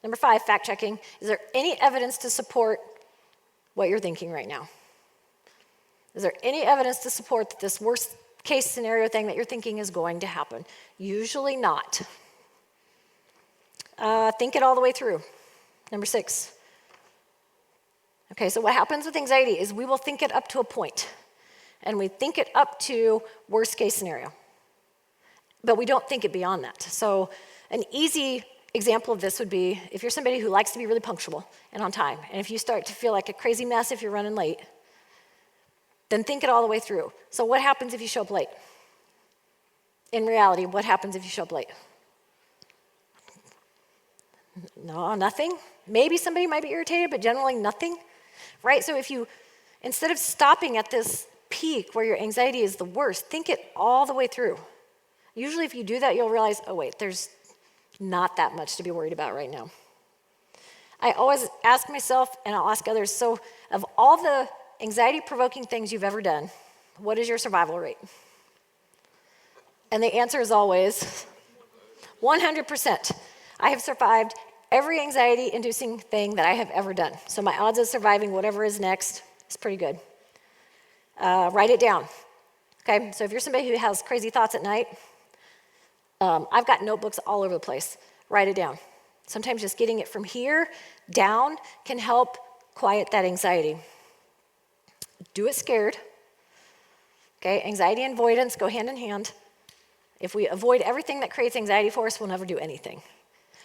Number 5, fact checking. Is there any evidence to support what you're thinking right now? Is there any evidence to support that this worst case scenario thing that you're thinking is going to happen? Usually not. Think it all the way through. Number 6. Okay, so what happens with anxiety is we will think it up to a point, and we think it up to worst case scenario, but we don't think it beyond that. So an easy example of this would be if you're somebody who likes to be really punctual and on time, and if you start to feel like a crazy mess if you're running late, then think it all the way through. So what happens if you show up late? In reality, what happens if you show up late? No, nothing. Maybe somebody might be irritated, but generally nothing, right? So if you, instead of stopping at this peak where your anxiety is the worst, think it all the way through. Usually if you do that, you'll realize, oh wait, there's not that much to be worried about right now. I always ask myself, and I'll ask others, so of all the anxiety-provoking things you've ever done, what is your survival rate? And the answer is always 100%. I have survived every anxiety-inducing thing that I have ever done. So my odds of surviving whatever is next is pretty good. Write it down. Okay, so if you're somebody who has crazy thoughts at night, I've got notebooks all over the place. Write it down. Sometimes just getting it from here down can help quiet that anxiety. Do it scared. Okay, anxiety and avoidance go hand in hand. If we avoid everything that creates anxiety for us, we'll never do anything.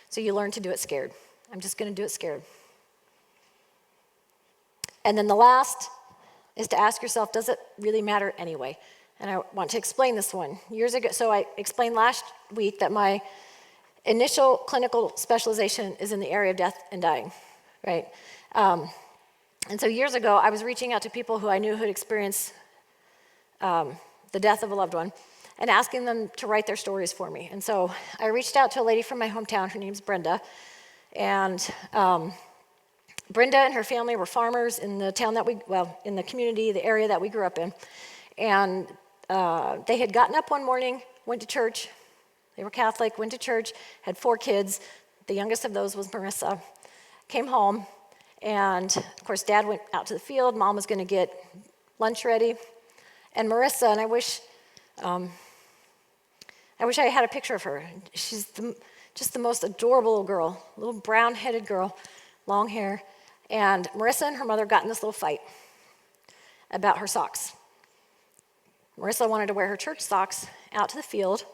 So you learn to do it scared. I'm just going to do it scared. And then the last is to ask yourself, does it really matter anyway? And I want to explain this one. Years ago, so I explained last week that my initial clinical specialization is in the area of death and dying, right? And so years ago, I was reaching out to people who I knew who had experienced the death of a loved one and asking them to write their stories for me. And so I reached out to a lady from my hometown. Her name's Brenda. And Brenda and her family were farmers in the town that in the community, the area that we grew up in. And they had gotten up one morning, went to church. They were Catholic, went to church, had 4 kids. The youngest of those was Marissa. Came home, and of course, Dad went out to the field. Mom was going to get lunch ready. And Marissa, and I wish I had a picture of her. She's just the most adorable little girl, little brown-headed girl, long hair. And Marissa and her mother got in this little fight about her socks. Marissa wanted to wear her church socks out to the field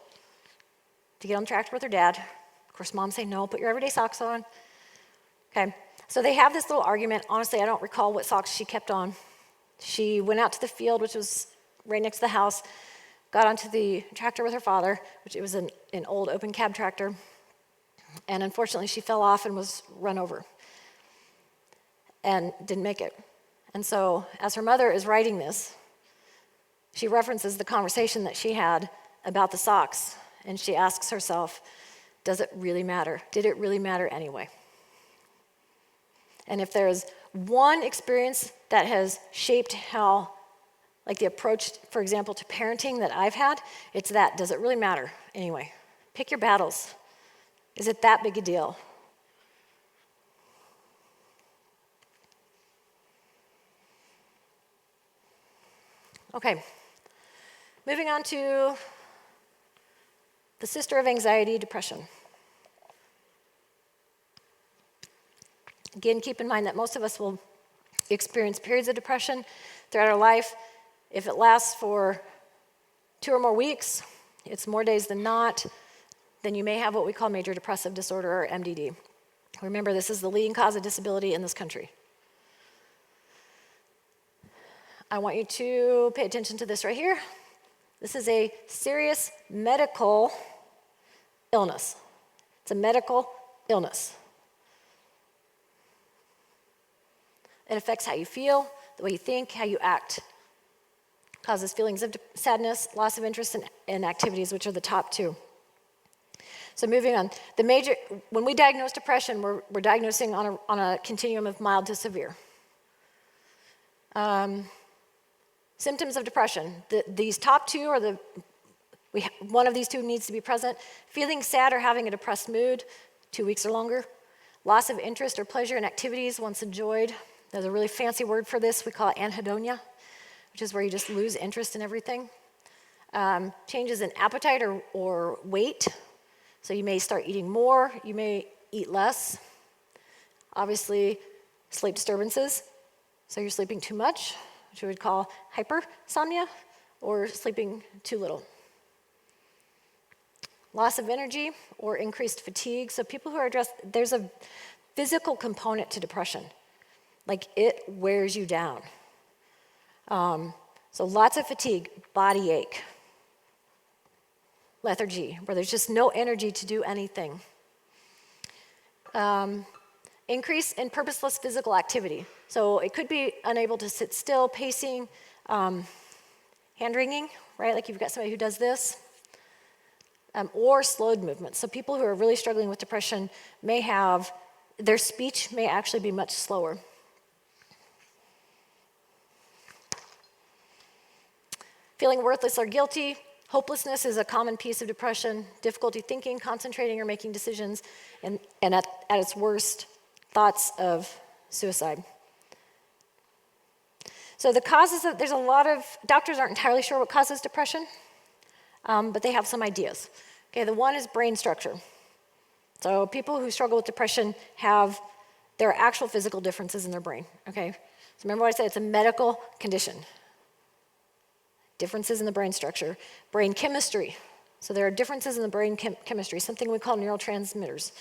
to get on the tractor with her dad. Of course, Mom said, no, put your everyday socks on. Okay, so they have this little argument. Honestly, I don't recall what socks she kept on. She went out to the field, which was right next to the house, got onto the tractor with her father, which it was an old open cab tractor, and unfortunately she fell off and was run over and didn't make it. And so as her mother is writing this, she references the conversation that she had about the socks, and she asks herself, does it really matter? Did it really matter anyway? And if there's one experience that has shaped how, like the approach, for example, to parenting that I've had, it's that, does it really matter anyway? Pick your battles. Is it that big a deal? Okay, moving on to the sister of anxiety, depression. Again, keep in mind that most of us will experience periods of depression throughout our life. If it lasts for 2 or more weeks, it's more days than not, then you may have what we call major depressive disorder, or MDD. Remember, this is the leading cause of disability in this country. I want you to pay attention to this right here. This is a serious medical illness. It's a medical illness. It affects how you feel, the way you think, how you act. Causes feelings of sadness, loss of interest in activities, which are the top 2. So moving on, when we diagnose depression, we're diagnosing on a continuum of mild to severe. Symptoms of depression. These top 2 are one of these 2 needs to be present. Feeling sad or having a depressed mood, 2 weeks or longer. Loss of interest or pleasure in activities once enjoyed. There's a really fancy word for this. We call it anhedonia, which is where you just lose interest in everything. Changes in appetite or weight. So you may start eating more, you may eat less. Obviously, sleep disturbances. So you're sleeping too much, which we would call hypersomnia, or sleeping too little. Loss of energy or increased fatigue. So people who are there's a physical component to depression. Like it wears you down. So lots of fatigue, body ache, lethargy, where there's just no energy to do anything. Increase in purposeless physical activity. So it could be unable to sit still, pacing, hand-wringing, right? Like you've got somebody who does this. Or slowed movement. So people who are really struggling with depression may have, their speech may actually be much slower. Feeling worthless or guilty. Hopelessness is a common piece of depression. Difficulty thinking, concentrating, or making decisions. And at its worst, thoughts of suicide. So the causes, there's a lot of, doctors aren't entirely sure what causes depression, but they have some ideas. Okay, the one is brain structure. So people who struggle with depression have their actual physical differences in their brain, okay? So remember what I said, it's a medical condition. Differences in the brain structure. Brain chemistry. So there are differences in the brain chemistry, something we call neurotransmitters.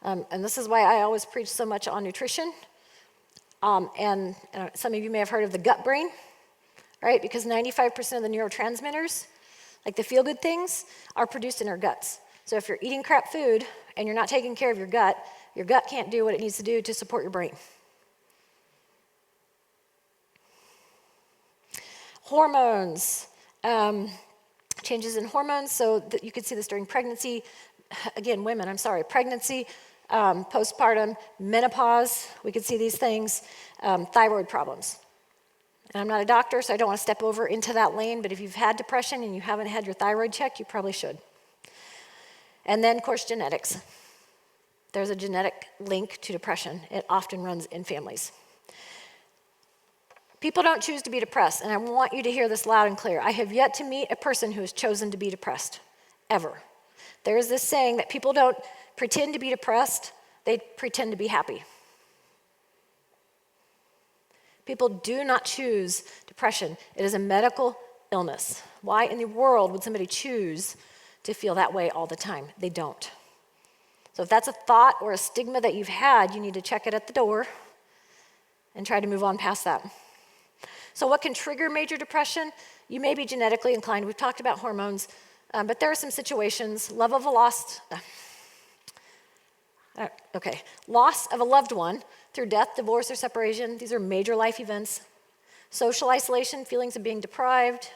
And this is why I always preach so much on nutrition. And some of you may have heard of the gut brain, right? Because 95% of the neurotransmitters, like the feel-good things, are produced in our guts. So if you're eating crap food and you're not taking care of your gut can't do what it needs to do to support your brain. Hormones, changes in hormones, so that you can see this during pregnancy. Again, women, I'm sorry, pregnancy, postpartum, menopause, we could see these things, thyroid problems. And I'm not a doctor, so I don't want to step over into that lane, but if you've had depression and you haven't had your thyroid checked, you probably should. And then, of course, genetics. There's a genetic link to depression. It often runs in families. People don't choose to be depressed, and I want you to hear this loud and clear. I have yet to meet a person who has chosen to be depressed, ever. There is this saying that people don't pretend to be depressed, they pretend to be happy. People do not choose depression. It is a medical illness. Why in the world would somebody choose to feel that way all the time? They don't. So if that's a thought or a stigma that you've had, you need to check it at the door and try to move on past that. So what can trigger major depression? You may be genetically inclined. We've talked about hormones, but there are some situations. Loss of a loved one through death, divorce, or separation. These are major life events. Social isolation, feelings of being deprived,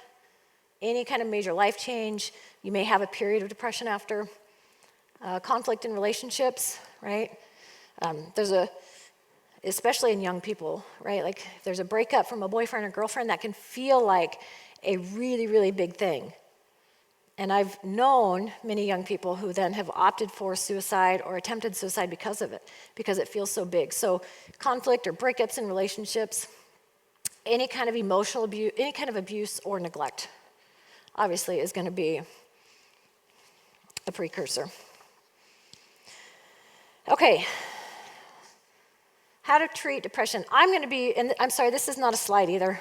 any kind of major life change. You may have a period of depression after. Conflict in relationships, right? Especially in young people, right? Like if there's a breakup from a boyfriend or girlfriend, that can feel like a really, really big thing. And I've known many young people who then have opted for suicide or attempted suicide because of it, because it feels so big. So conflict or breakups in relationships, any kind of emotional abuse, any kind of abuse or neglect, obviously is going to be a precursor. Okay. How to treat depression. I'm going to be, and I'm sorry, this is not a slide either.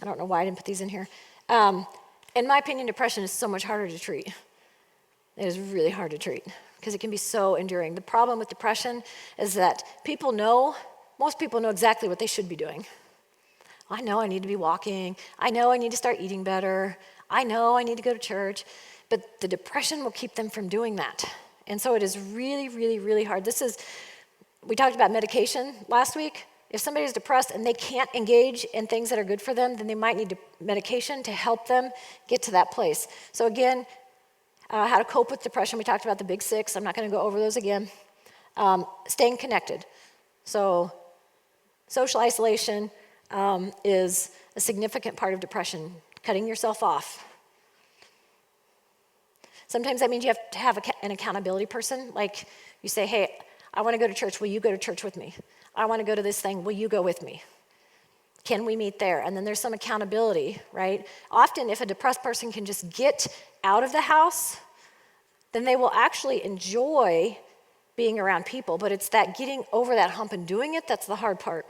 I don't know why I didn't put these in here. In my opinion, depression is so much harder to treat. It is really hard to treat because it can be so enduring. The problem with depression is that most people know exactly what they should be doing. I know I need to be walking. I know I need to start eating better. I know I need to go to church. But the depression will keep them from doing that. And so it is really, really, really hard. We talked about medication last week. If somebody is depressed and they can't engage in things that are good for them, then they might need medication to help them get to that place. So again, how to cope with depression. We talked about the big 6. I'm not going to go over those again. Staying connected. So social isolation is a significant part of depression. Cutting yourself off. Sometimes that means you have to have an accountability person. Like you say, hey, I want to go to church. Will you go to church with me? I want to go to this thing. Will you go with me? Can we meet there? And then there's some accountability, right? Often if a depressed person can just get out of the house, then they will actually enjoy being around people. But it's that getting over that hump and doing it that's the hard part.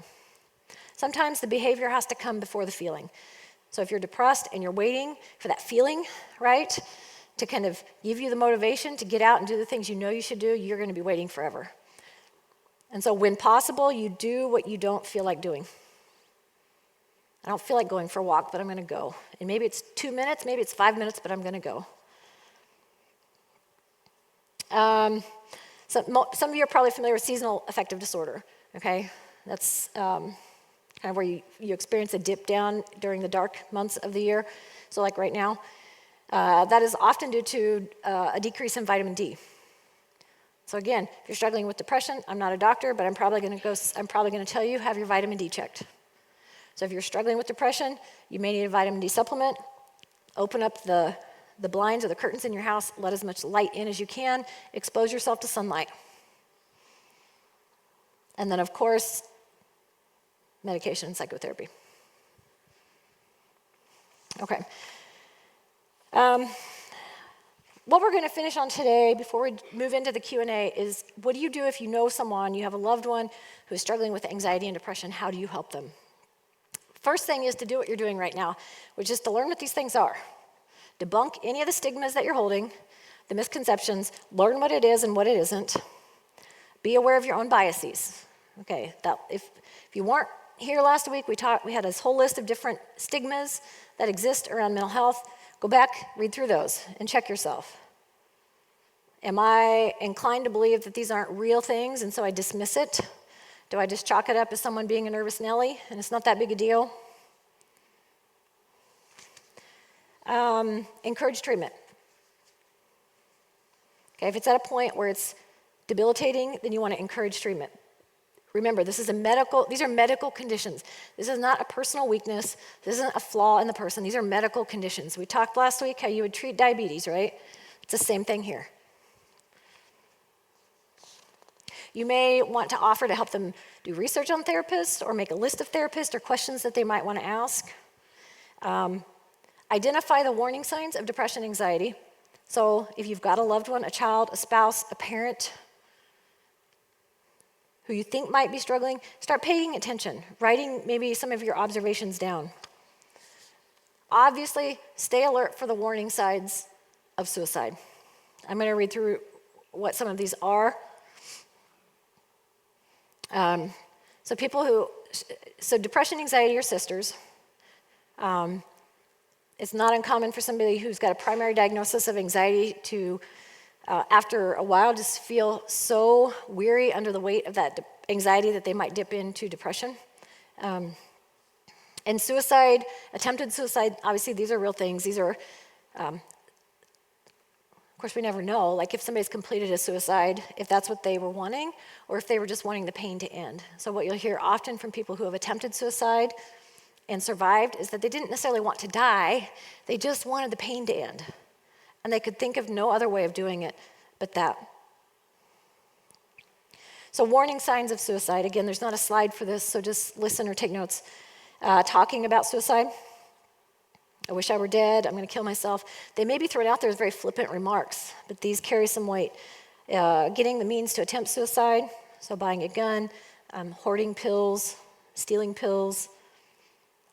Sometimes the behavior has to come before the feeling. So if you're depressed and you're waiting for that feeling, right, to kind of give you the motivation to get out and do the things you know you should do, you're going to be waiting forever. And so when possible, you do what you don't feel like doing. I don't feel like going for a walk, but I'm going to go. And maybe it's 2 minutes, maybe it's 5 minutes, but I'm going to go. Some of you are probably familiar with seasonal affective disorder, okay? That's kind of where you experience a dip down during the dark months of the year. So like right now, that is often due to a decrease in vitamin D. So again, if you're struggling with depression, I'm not a doctor, but I'm probably going to tell you, have your vitamin D checked. So if you're struggling with depression, you may need a vitamin D supplement. Open up the blinds or the curtains in your house, let as much light in as you can, expose yourself to sunlight. And then, of course, medication and psychotherapy. Okay. What we're going to finish on today, before we move into the Q&A, is what do you do if you know someone, you have a loved one who is struggling with anxiety and depression? How do you help them? First thing is to do what you're doing right now, which is to learn what these things are. Debunk any of the stigmas that you're holding, the misconceptions, learn what it is and what it isn't. Be aware of your own biases. Okay, if you weren't here last week, we had this whole list of different stigmas that exist around mental health. Go back, read through those, and check yourself. Am I inclined to believe that these aren't real things, and so I dismiss it? Do I just chalk it up as someone being a nervous Nelly, and it's not that big a deal? Encourage treatment. Okay, if it's at a point where it's debilitating, then you want to encourage treatment. Remember, these are medical conditions. This is not a personal weakness. This isn't a flaw in the person. These are medical conditions. We talked last week how you would treat diabetes, right? It's the same thing here. You may want to offer to help them do research on therapists or make a list of therapists or questions that they might want to ask. Identify the warning signs of depression and anxiety. So if you've got a loved one, a child, a spouse, a parent who you think might be struggling, start paying attention, writing maybe some of your observations down. Obviously, stay alert for the warning signs of suicide. I'm going to read through what some of these are. So depression, anxiety are sisters. It's not uncommon for somebody who's got a primary diagnosis of anxiety to, after a while, just feel so weary under the weight of that anxiety that they might dip into depression. And suicide, attempted suicide, obviously these are real things. These are, of course, we never know, like if somebody's completed a suicide, if that's what they were wanting, or if they were just wanting the pain to end. So what you'll hear often from people who have attempted suicide and survived is that they didn't necessarily want to die, they just wanted the pain to end. And they could think of no other way of doing it but that. So warning signs of suicide. Again, there's not a slide for this, so just listen or take notes. Talking about suicide. I wish I were dead, I'm going to kill myself. They may be thrown out there as very flippant remarks, but these carry some weight. Getting the means to attempt suicide, so buying a gun, hoarding pills, stealing pills,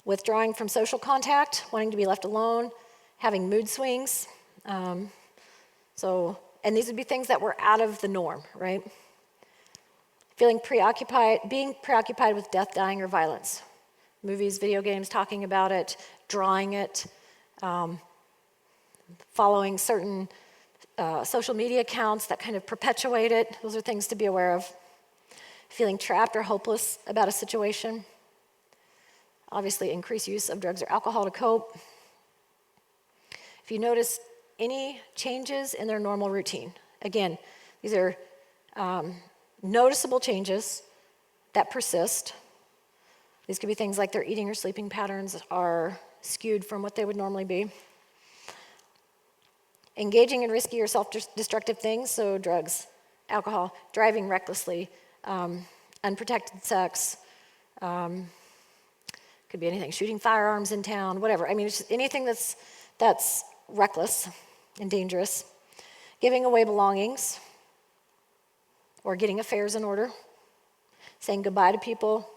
withdrawing from social contact, wanting to be left alone, having mood swings. And these would be things that were out of the norm, right? Being preoccupied with death, dying, or violence. Movies, video games, talking about it, drawing it, following certain social media accounts that kind of perpetuate it. Those are things to be aware of. Feeling trapped or hopeless about a situation. Obviously, increased use of drugs or alcohol to cope. If you notice any changes in their normal routine, again, these are noticeable changes that persist. These could be things like their eating or sleeping patterns are skewed from what they would normally be. Engaging in risky or self-destructive things, so drugs, alcohol, driving recklessly, unprotected sex, could be anything, shooting firearms in town, whatever. I mean, it's just anything that's reckless and dangerous. Giving away belongings or getting affairs in order. Saying goodbye to people.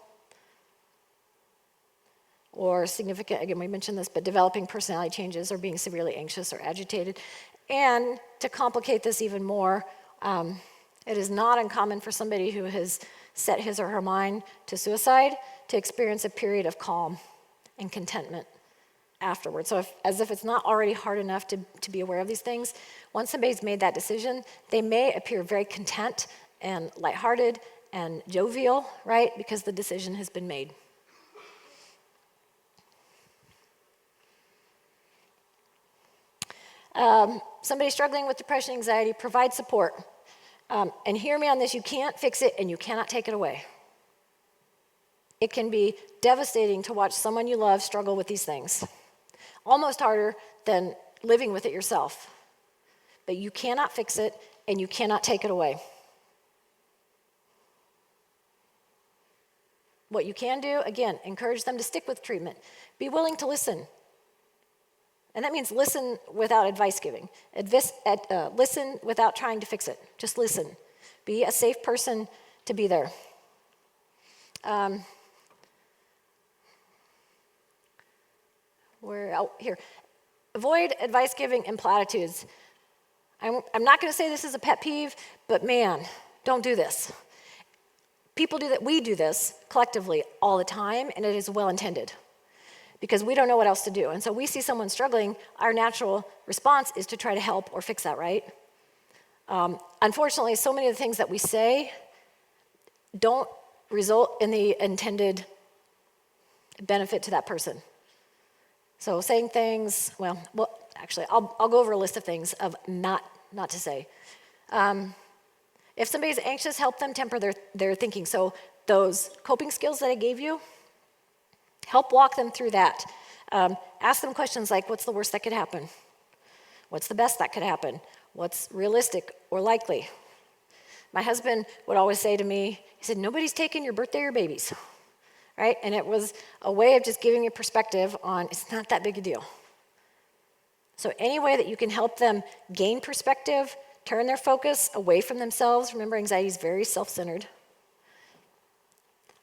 Or significant, again, we mentioned this, but developing personality changes or being severely anxious or agitated. And to complicate this even more, it is not uncommon for somebody who has set his or her mind to suicide to experience a period of calm and contentment afterwards. So as if it's not already hard enough to be aware of these things, once somebody's made that decision, they may appear very content and lighthearted and jovial, right? Because the decision has been made. Somebody struggling with depression, anxiety, provide support. And hear me on this, you can't fix it and you cannot take it away. It can be devastating to watch someone you love struggle with these things. Almost harder than living with it yourself. But you cannot fix it and you cannot take it away. What you can do, again, encourage them to stick with treatment. Be willing to listen. And that means listen without advice giving. Listen without trying to fix it. Just listen. Be a safe person to be there. Here. Avoid advice giving and platitudes. I'm not going to say this is a pet peeve, but man, don't do this. People do that. We do this collectively all the time, and it is well intended because we don't know what else to do. And so we see someone struggling, our natural response is to try to help or fix that, right? Unfortunately, so many of the things that we say don't result in the intended benefit to that person. So saying things, actually, I'll go over a list of things of not to say. If somebody's anxious, help them temper their thinking. So those coping skills that I gave you, help walk them through that. Ask them questions like, what's the worst that could happen? What's the best that could happen? What's realistic or likely? My husband would always say to me, he said, nobody's taking your birthday or babies, right? And it was a way of just giving me perspective on it's not that big a deal. So any way that you can help them gain perspective, turn their focus away from themselves. Remember, anxiety is very self-centered.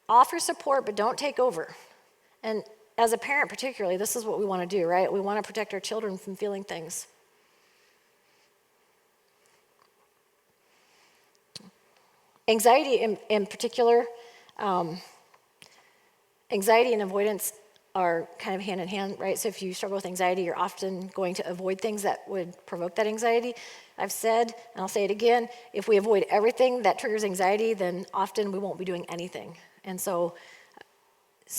Offer support, but don't take over. And as a parent particularly, this is what we want to do, right? We want to protect our children from feeling things. Anxiety in particular, anxiety and avoidance are kind of hand in hand, right? So if you struggle with anxiety, you're often going to avoid things that would provoke that anxiety. I've said, and I'll say it again, if we avoid everything that triggers anxiety, then often we won't be doing anything. And so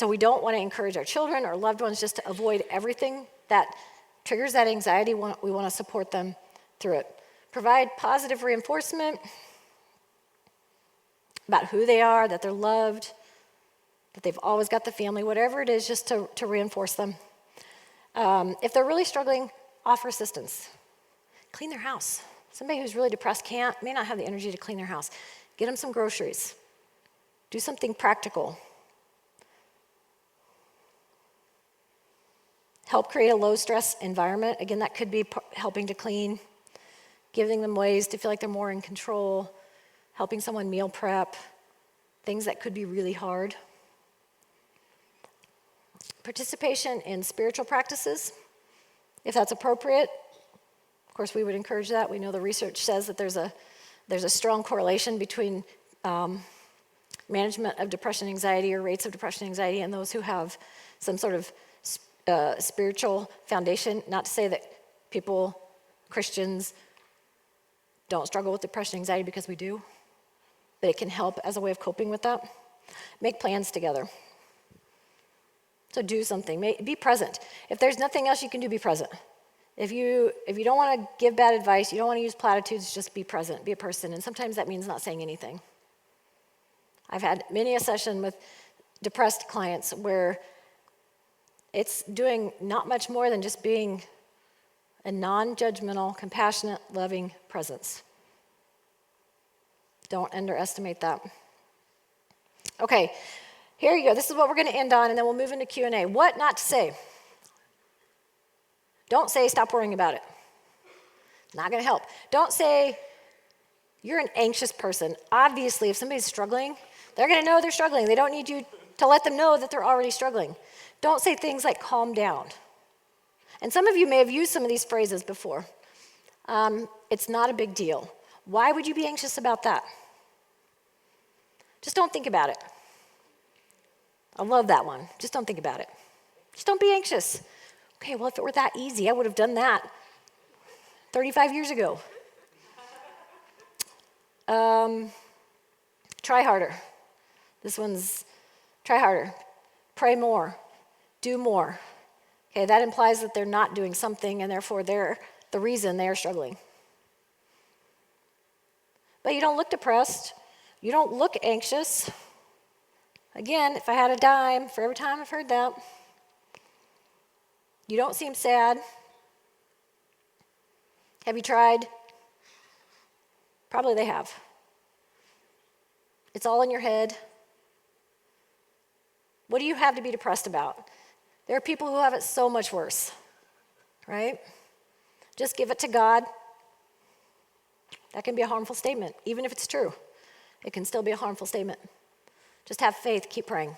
we don't want to encourage our children or loved ones just to avoid everything that triggers that anxiety. We want to support them through it. Provide positive reinforcement about who they are, that they're loved, that they've always got the family, whatever it is, just to reinforce them. If they're really struggling, offer assistance. Clean their house. Somebody who's really depressed may not have the energy to clean their house. Get them some groceries. Do something practical. Help create a low-stress environment. Again, that could be helping to clean, giving them ways to feel like they're more in control, helping someone meal prep, things that could be really hard. Participation in spiritual practices, if that's appropriate. Of course, we would encourage that. We know the research says that there's a strong correlation between management of depression, anxiety, or rates of depression, anxiety, and those who have some sort of spiritual foundation. Not to say that Christians, don't struggle with depression, anxiety, because we do, but it can help as a way of coping with that. Make plans together. So do something. Be present. If there's nothing else you can do, be present. If you don't want to give bad advice, you don't want to use platitudes, just be present, be a person. And sometimes that means not saying anything. I've had many a session with depressed clients where it's doing not much more than just being a non-judgmental, compassionate, loving presence. Don't underestimate that. Okay, here you go. This is what we're going to end on, and then we'll move into Q&A. What not to say? Don't say, stop worrying about it. Not going to help. Don't say, you're an anxious person. Obviously, if somebody's struggling, they're going to know they're struggling. They don't need you to let them know that they're already struggling. Don't say things like, calm down. And some of you may have used some of these phrases before. It's not a big deal. Why would you be anxious about that? Just don't think about it. I love that one. Just don't think about it. Just don't be anxious. Okay, well, if it were that easy, I would have done that 35 years ago. Try harder. This one's try harder. Pray more. Do more. Okay, that implies that they're not doing something, and therefore they're the reason they are struggling. But you don't look depressed. You don't look anxious. Again, if I had a dime for every time I've heard that, you don't seem sad. Have you tried? Probably they have. It's all in your head. What do you have to be depressed about? There are people who have it so much worse, right? Just give it to God. That can be a harmful statement, even if it's true. It can still be a harmful statement. Just have faith, keep praying.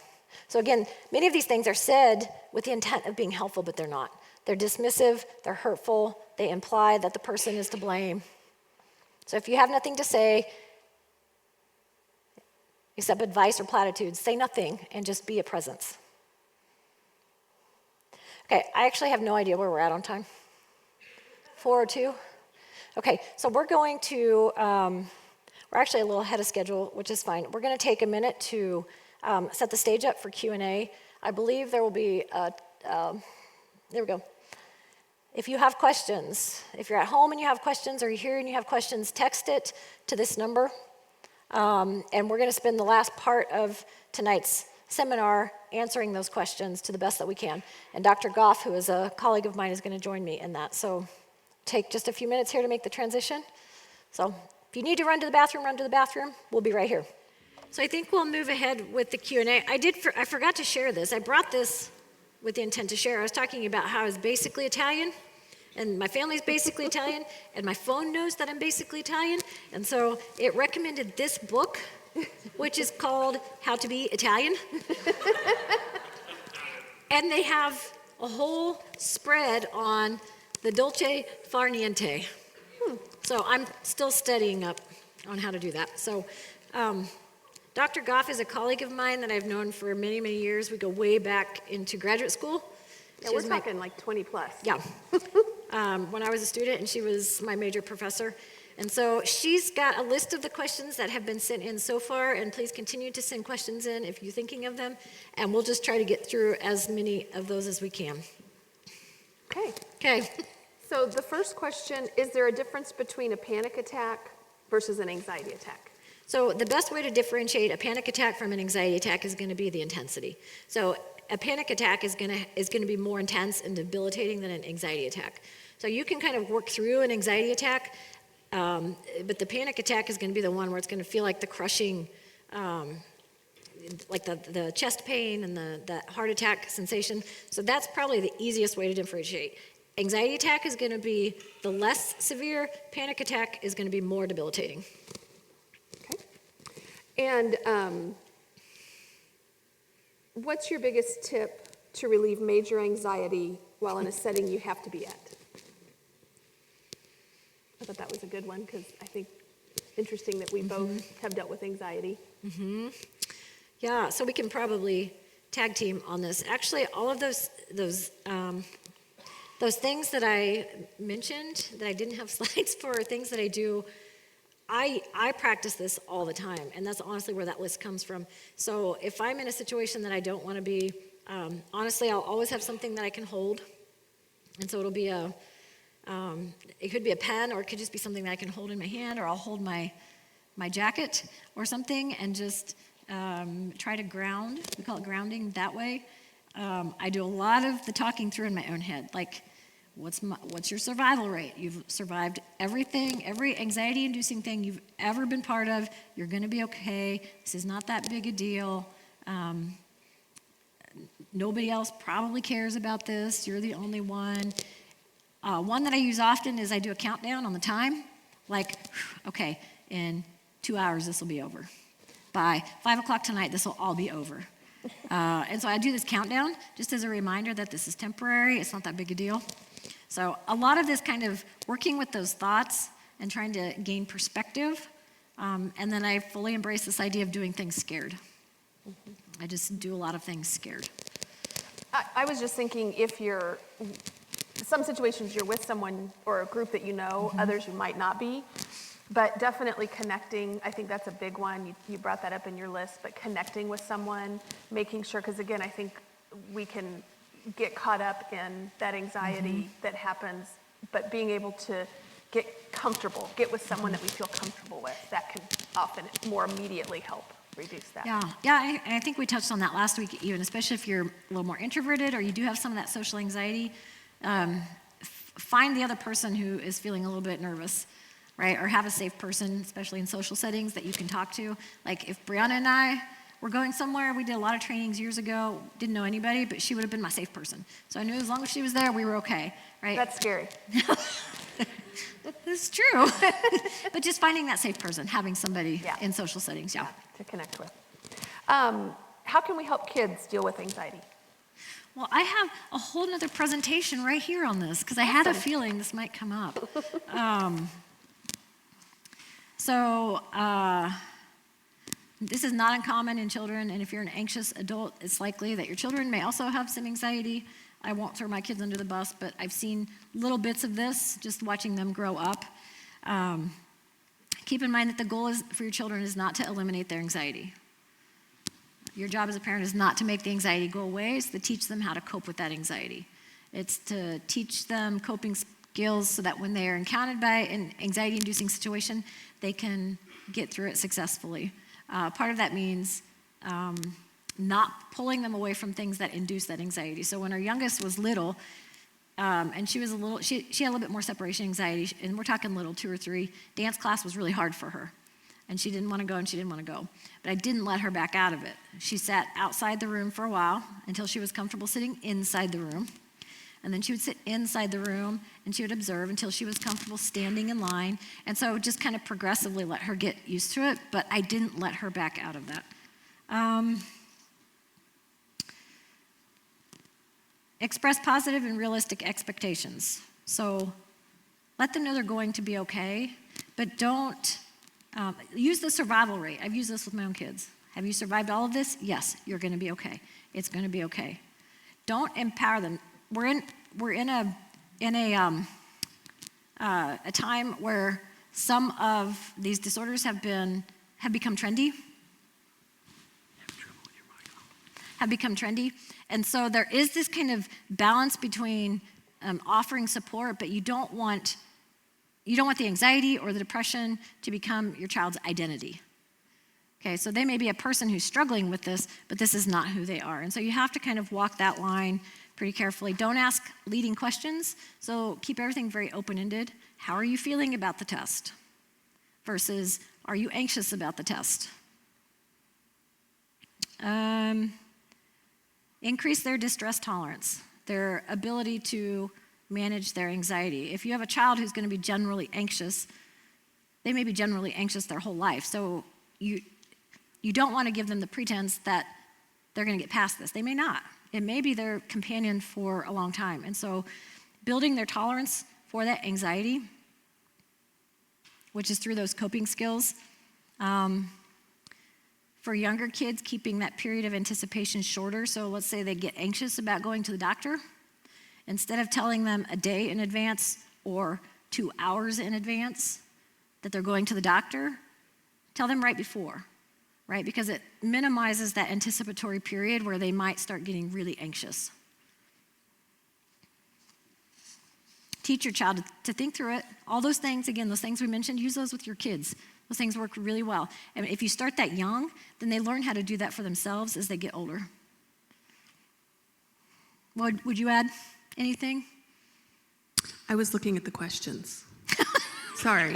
So again, many of these things are said with the intent of being helpful, but they're not. They're dismissive, they're hurtful, they imply that the person is to blame. So if you have nothing to say, except advice or platitudes, say nothing and just be a presence. Okay, I actually have no idea where we're at on time. 4:02? Okay, so we're going to, we're actually a little ahead of schedule, which is fine. We're going to take a minute to set the stage up for Q&A. I believe there will be, there we go. If you have questions, if you're at home and you have questions, or you're here and you have questions, text it to this number. And we're going to spend the last part of tonight's seminar answering those questions to the best that we can. And Dr. Goff, who is a colleague of mine, is going to join me in that. So take just a few minutes here to make the transition. So if you need to run to the bathroom, run to the bathroom. We'll be right here. So I think we'll move ahead with the Q&A. I forgot to share this. I brought this with the intent to share. I was talking about how I was basically Italian, and my family's basically Italian, and my phone knows that I'm basically Italian, and so it recommended this book, which is called How to Be Italian. And they have a whole spread on the dolce far niente. So I'm still studying up on how to do that. So Dr. Goff is a colleague of mine that I've known for many, many years. We go way back into graduate school. Yeah, we're talking like 20 plus. Yeah. When I was a student, and she was my major professor. And so she's got a list of the questions that have been sent in so far, and please continue to send questions in if you're thinking of them, and we'll just try to get through as many of those as we can. Okay. Okay. So the first question, is there a difference between a panic attack versus an anxiety attack? So the best way to differentiate a panic attack from an anxiety attack is going to be the intensity. So a panic attack is going to be more intense and debilitating than an anxiety attack. So you can kind of work through an anxiety attack, but the panic attack is going to be the one where it's going to feel like the crushing, like the chest pain and the heart attack sensation. So that's probably the easiest way to differentiate. Anxiety attack is going to be the less severe. Panic attack is going to be more debilitating. Okay. And what's your biggest tip to relieve major anxiety while in a setting you have to be at? I thought that was a good one because I think interesting that we both have dealt with anxiety. Yeah, so we can probably tag team on this. Actually, all of those things that I mentioned that I didn't have slides for, are things that I do. I practice this all the time, and that's honestly where that list comes from. So if I'm in a situation that I don't want to be, honestly, I'll always have something that I can hold. And so it'll be it could be a pen, or it could just be something that I can hold in my hand, or I'll hold my jacket or something and just try to ground. We call it grounding that way. I do a lot of the talking through in my own head, like, what's your survival rate? You've survived everything, every anxiety-inducing thing you've ever been part of. You're going to be okay. This is not that big a deal. Nobody else probably cares about this. You're the only one. One that I use often is I do a countdown on the time. Like, okay, in 2 hours this will be over. By 5 o'clock tonight this will all be over. And so I do this countdown just as a reminder that this is temporary. It's not that big a deal. So a lot of this kind of working with those thoughts and trying to gain perspective. And then I fully embrace this idea of doing things scared. I just do a lot of things scared. I was just thinking if you're, some situations you're with someone or a group that you know, others you might not be, but definitely connecting, I think that's a big one. You brought that up in your list, but connecting with someone, making sure, because again, I think we can get caught up in that anxiety that happens, but being able to get comfortable, get with someone that we feel comfortable with, that can often more immediately help reduce that. Yeah, I think we touched on that last week even, especially if you're a little more introverted or you do have some of that social anxiety. Find the other person who is feeling a little bit nervous, right? Or have a safe person, especially in social settings, that you can talk to. Like if Brianna and I were going somewhere, we did a lot of trainings years ago, didn't know anybody, but she would have been my safe person. So I knew as long as she was there, we were okay, right? That's scary. It's true. But just finding that safe person, having somebody in social settings, to connect with. How can we help kids deal with anxiety? Well, I have a whole nother presentation right here on this because I had a feeling this might come up. This is not uncommon in children, and if you're an anxious adult, it's likely that your children may also have some anxiety. I won't throw my kids under the bus, but I've seen little bits of this just watching them grow up. Keep in mind that the goal is for your children is not to eliminate their anxiety. Your job as a parent is not to make the anxiety go away, it's to teach them how to cope with that anxiety. It's to teach them coping skills so that when they are encountered by an anxiety-inducing situation, they can get through it successfully. Part of that means not pulling them away from things that induce that anxiety. So when our youngest was little, and she had a little bit more separation anxiety, and we're talking little, 2 or 3, dance class was really hard for her. And she didn't want to go, But I didn't let her back out of it. She sat outside the room for a while until she was comfortable sitting inside the room. And then she would sit inside the room and she would observe until she was comfortable standing in line. And so just kind of progressively let her get used to it, but I didn't let her back out of that. Express positive and realistic expectations. So let them know they're going to be okay, but don't use the survival rate. I've used this with my own kids. Have you survived all of this? Yes, you're going to be okay. It's going to be okay. Don't empower them. We're in a time where some of these disorders have become trendy. And so there is this kind of balance between offering support, but you don't want the anxiety or the depression to become your child's identity. Okay, so they may be a person who's struggling with this, but this is not who they are. And so you have to kind of walk that line pretty carefully. Don't ask leading questions, so keep everything very open-ended. How are you feeling about the test? Versus, are you anxious about the test? Increase their distress tolerance, their ability to manage their anxiety. If you have a child who's going to be generally anxious, they may be generally anxious their whole life. So you don't want to give them the pretense that they're going to get past this. They may not. It may be their companion for a long time. And so building their tolerance for that anxiety, which is through those coping skills. For younger kids, keeping that period of anticipation shorter. So let's say they get anxious about going to the doctor. Instead of telling them a day in advance or 2 hours in advance that they're going to the doctor, tell them right before, right? Because it minimizes that anticipatory period where they might start getting really anxious. Teach your child to think through it. All those things, again, those things we mentioned, use those with your kids. Those things work really well. And if you start that young, then they learn how to do that for themselves as they get older. Would you add anything? I was looking at the questions. Sorry.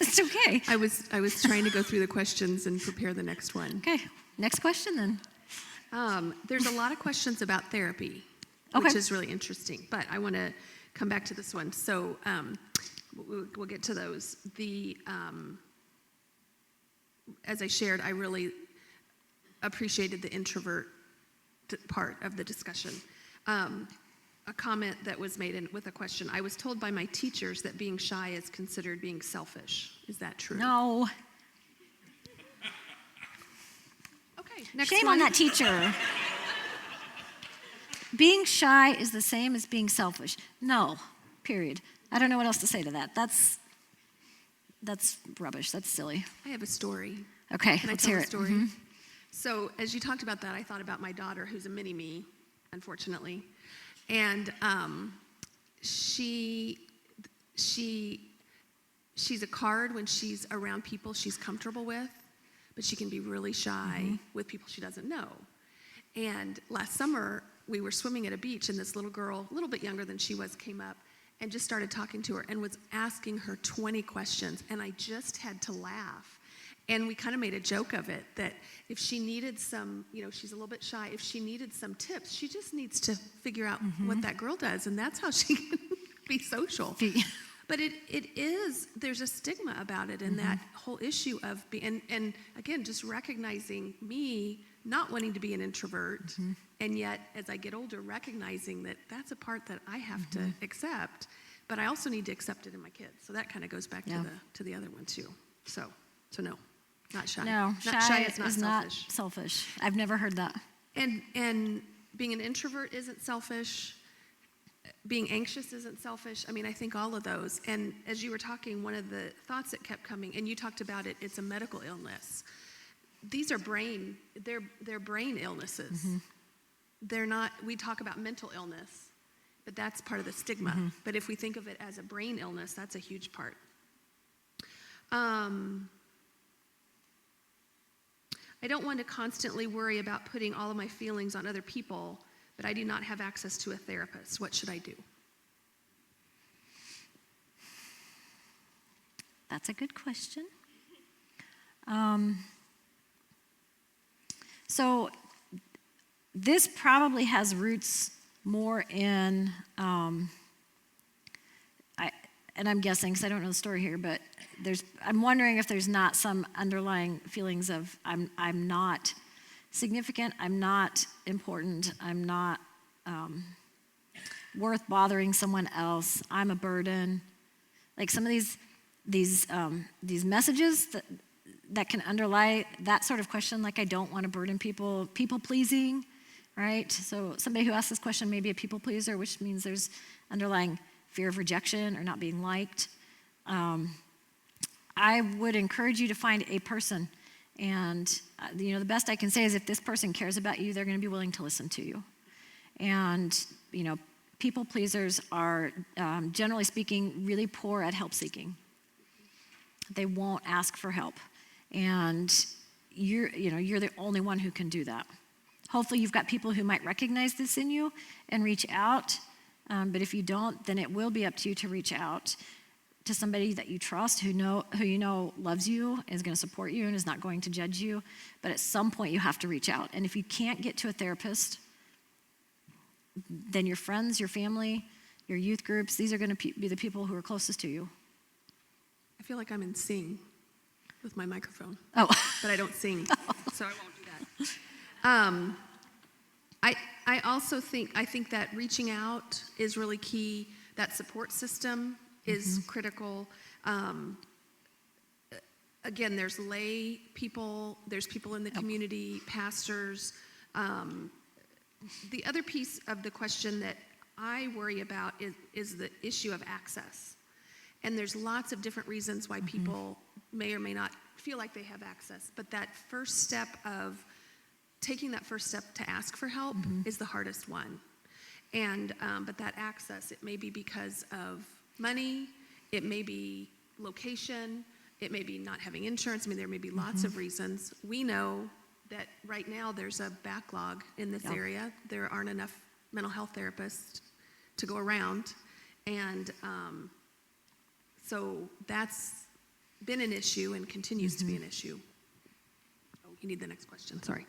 It's okay. I was trying to go through the questions and prepare the next one. Okay, next question then. There's a lot of questions about therapy, Okay. which is really interesting, but I want to come back to this one. So we'll get to those. As I shared, I really appreciated the introvert part of the discussion. A comment that was made with a question. I was told by my teachers that being shy is considered being selfish. Is that true? No. Okay, next Shame one. on that teacher. being shy is the same as being selfish. No, period. I don't know what else to say to that. That's rubbish. That's silly. I have a story. Okay, Can I let's tell hear a it. story? Mhm. So as you talked about that, I thought about my daughter, who's a mini-me, unfortunately. And she's a card when she's around people she's comfortable with, but she can be really shy with people she doesn't know. And last summer, we were swimming at a beach, and this little girl, a little bit younger than she was, came up and just started talking to her and was asking her 20 questions, and I just had to laugh. And we kind of made a joke of it, that if she needed some, she's a little bit shy, if she needed some tips, she just needs to figure out what that girl does, and that's how she can be social. But there's a stigma about it, and that whole issue of being, and again, just recognizing me not wanting to be an introvert, and yet as I get older, recognizing that that's a part that I have to accept, but I also need to accept it in my kids. So that kind of goes back to the other one too. So no, not shy. No, shy is not selfish. not selfish. I've never heard that. And being an introvert isn't selfish. Being anxious isn't selfish. I mean, I think all of those. And as you were talking, one of the thoughts that kept coming, and you talked about it, it's a medical illness. These are they're brain illnesses. They're not, we talk about mental illness, but that's part of the stigma. But if we think of it as a brain illness, that's a huge part. I don't want to constantly worry about putting all of my feelings on other people, but I do not have access to a therapist. What should I do? That's a good question. So this probably has roots more in, and I'm guessing because I don't know the story here, but I'm wondering if there's not some underlying feelings of I'm not significant, I'm not important, I'm not worth bothering someone else, I'm a burden. Like some of these messages that can underlie that sort of question, like I don't want to burden people, people pleasing, right? So somebody who asks this question may be a people pleaser, which means there's underlying fear of rejection or not being liked. I would encourage you to find a person, and the best I can say is if this person cares about you, they're going to be willing to listen to you. And people pleasers are generally speaking really poor at help seeking. They won't ask for help, and you're the only one who can do that. Hopefully you've got people who might recognize this in you and reach out, but if you don't, then it will be up to you to reach out to somebody that you trust, who you know loves you, is going to support you, and is not going to judge you. But at some point you have to reach out, and if you can't get to a therapist, then your friends, your family, your youth groups, these are going to be the people who are closest to you. I feel like I'm in sing with my microphone. Oh. But I don't sing, so I won't do that. I also think that reaching out is really key. That support system is critical. Again, there's lay people, there's people in the community, pastors. The other piece of the question that I worry about is the issue of access. And there's lots of different reasons why people may or may not feel like they have access. But that first step of taking that first step to ask for help is the hardest one. And but that access, it may be because of money, it may be location, it may be not having insurance. I mean, there may be lots of reasons. We know that right now there's a backlog in this area. There aren't enough mental health therapists to go around. And so that's been an issue and continues to be an issue. Oh, you need the next question, sorry.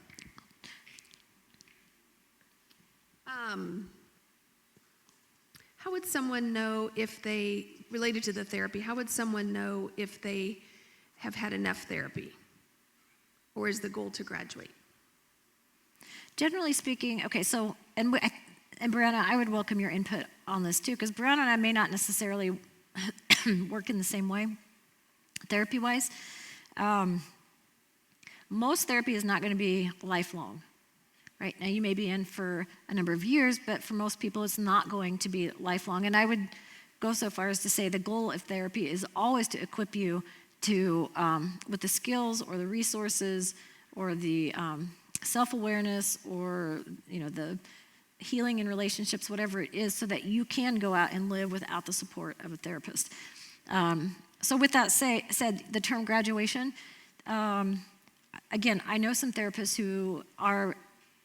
How would someone know if they, related to the therapy, how would someone know if they have had enough therapy? Or is the goal to graduate? Generally speaking, okay, so, and Brianna, I would welcome your input on this too, because Brianna and I may not necessarily work in the same way, therapy-wise. Most therapy is not going to be lifelong. right? Now, you may be in for a number of years, but for most people, it's not going to be lifelong. And I would go so far as to say the goal of therapy is always to equip you to, with the skills or the resources or the self-awareness or, the healing in relationships, whatever it is, so that you can go out and live without the support of a therapist. So with that said, the term graduation, again, I know some therapists who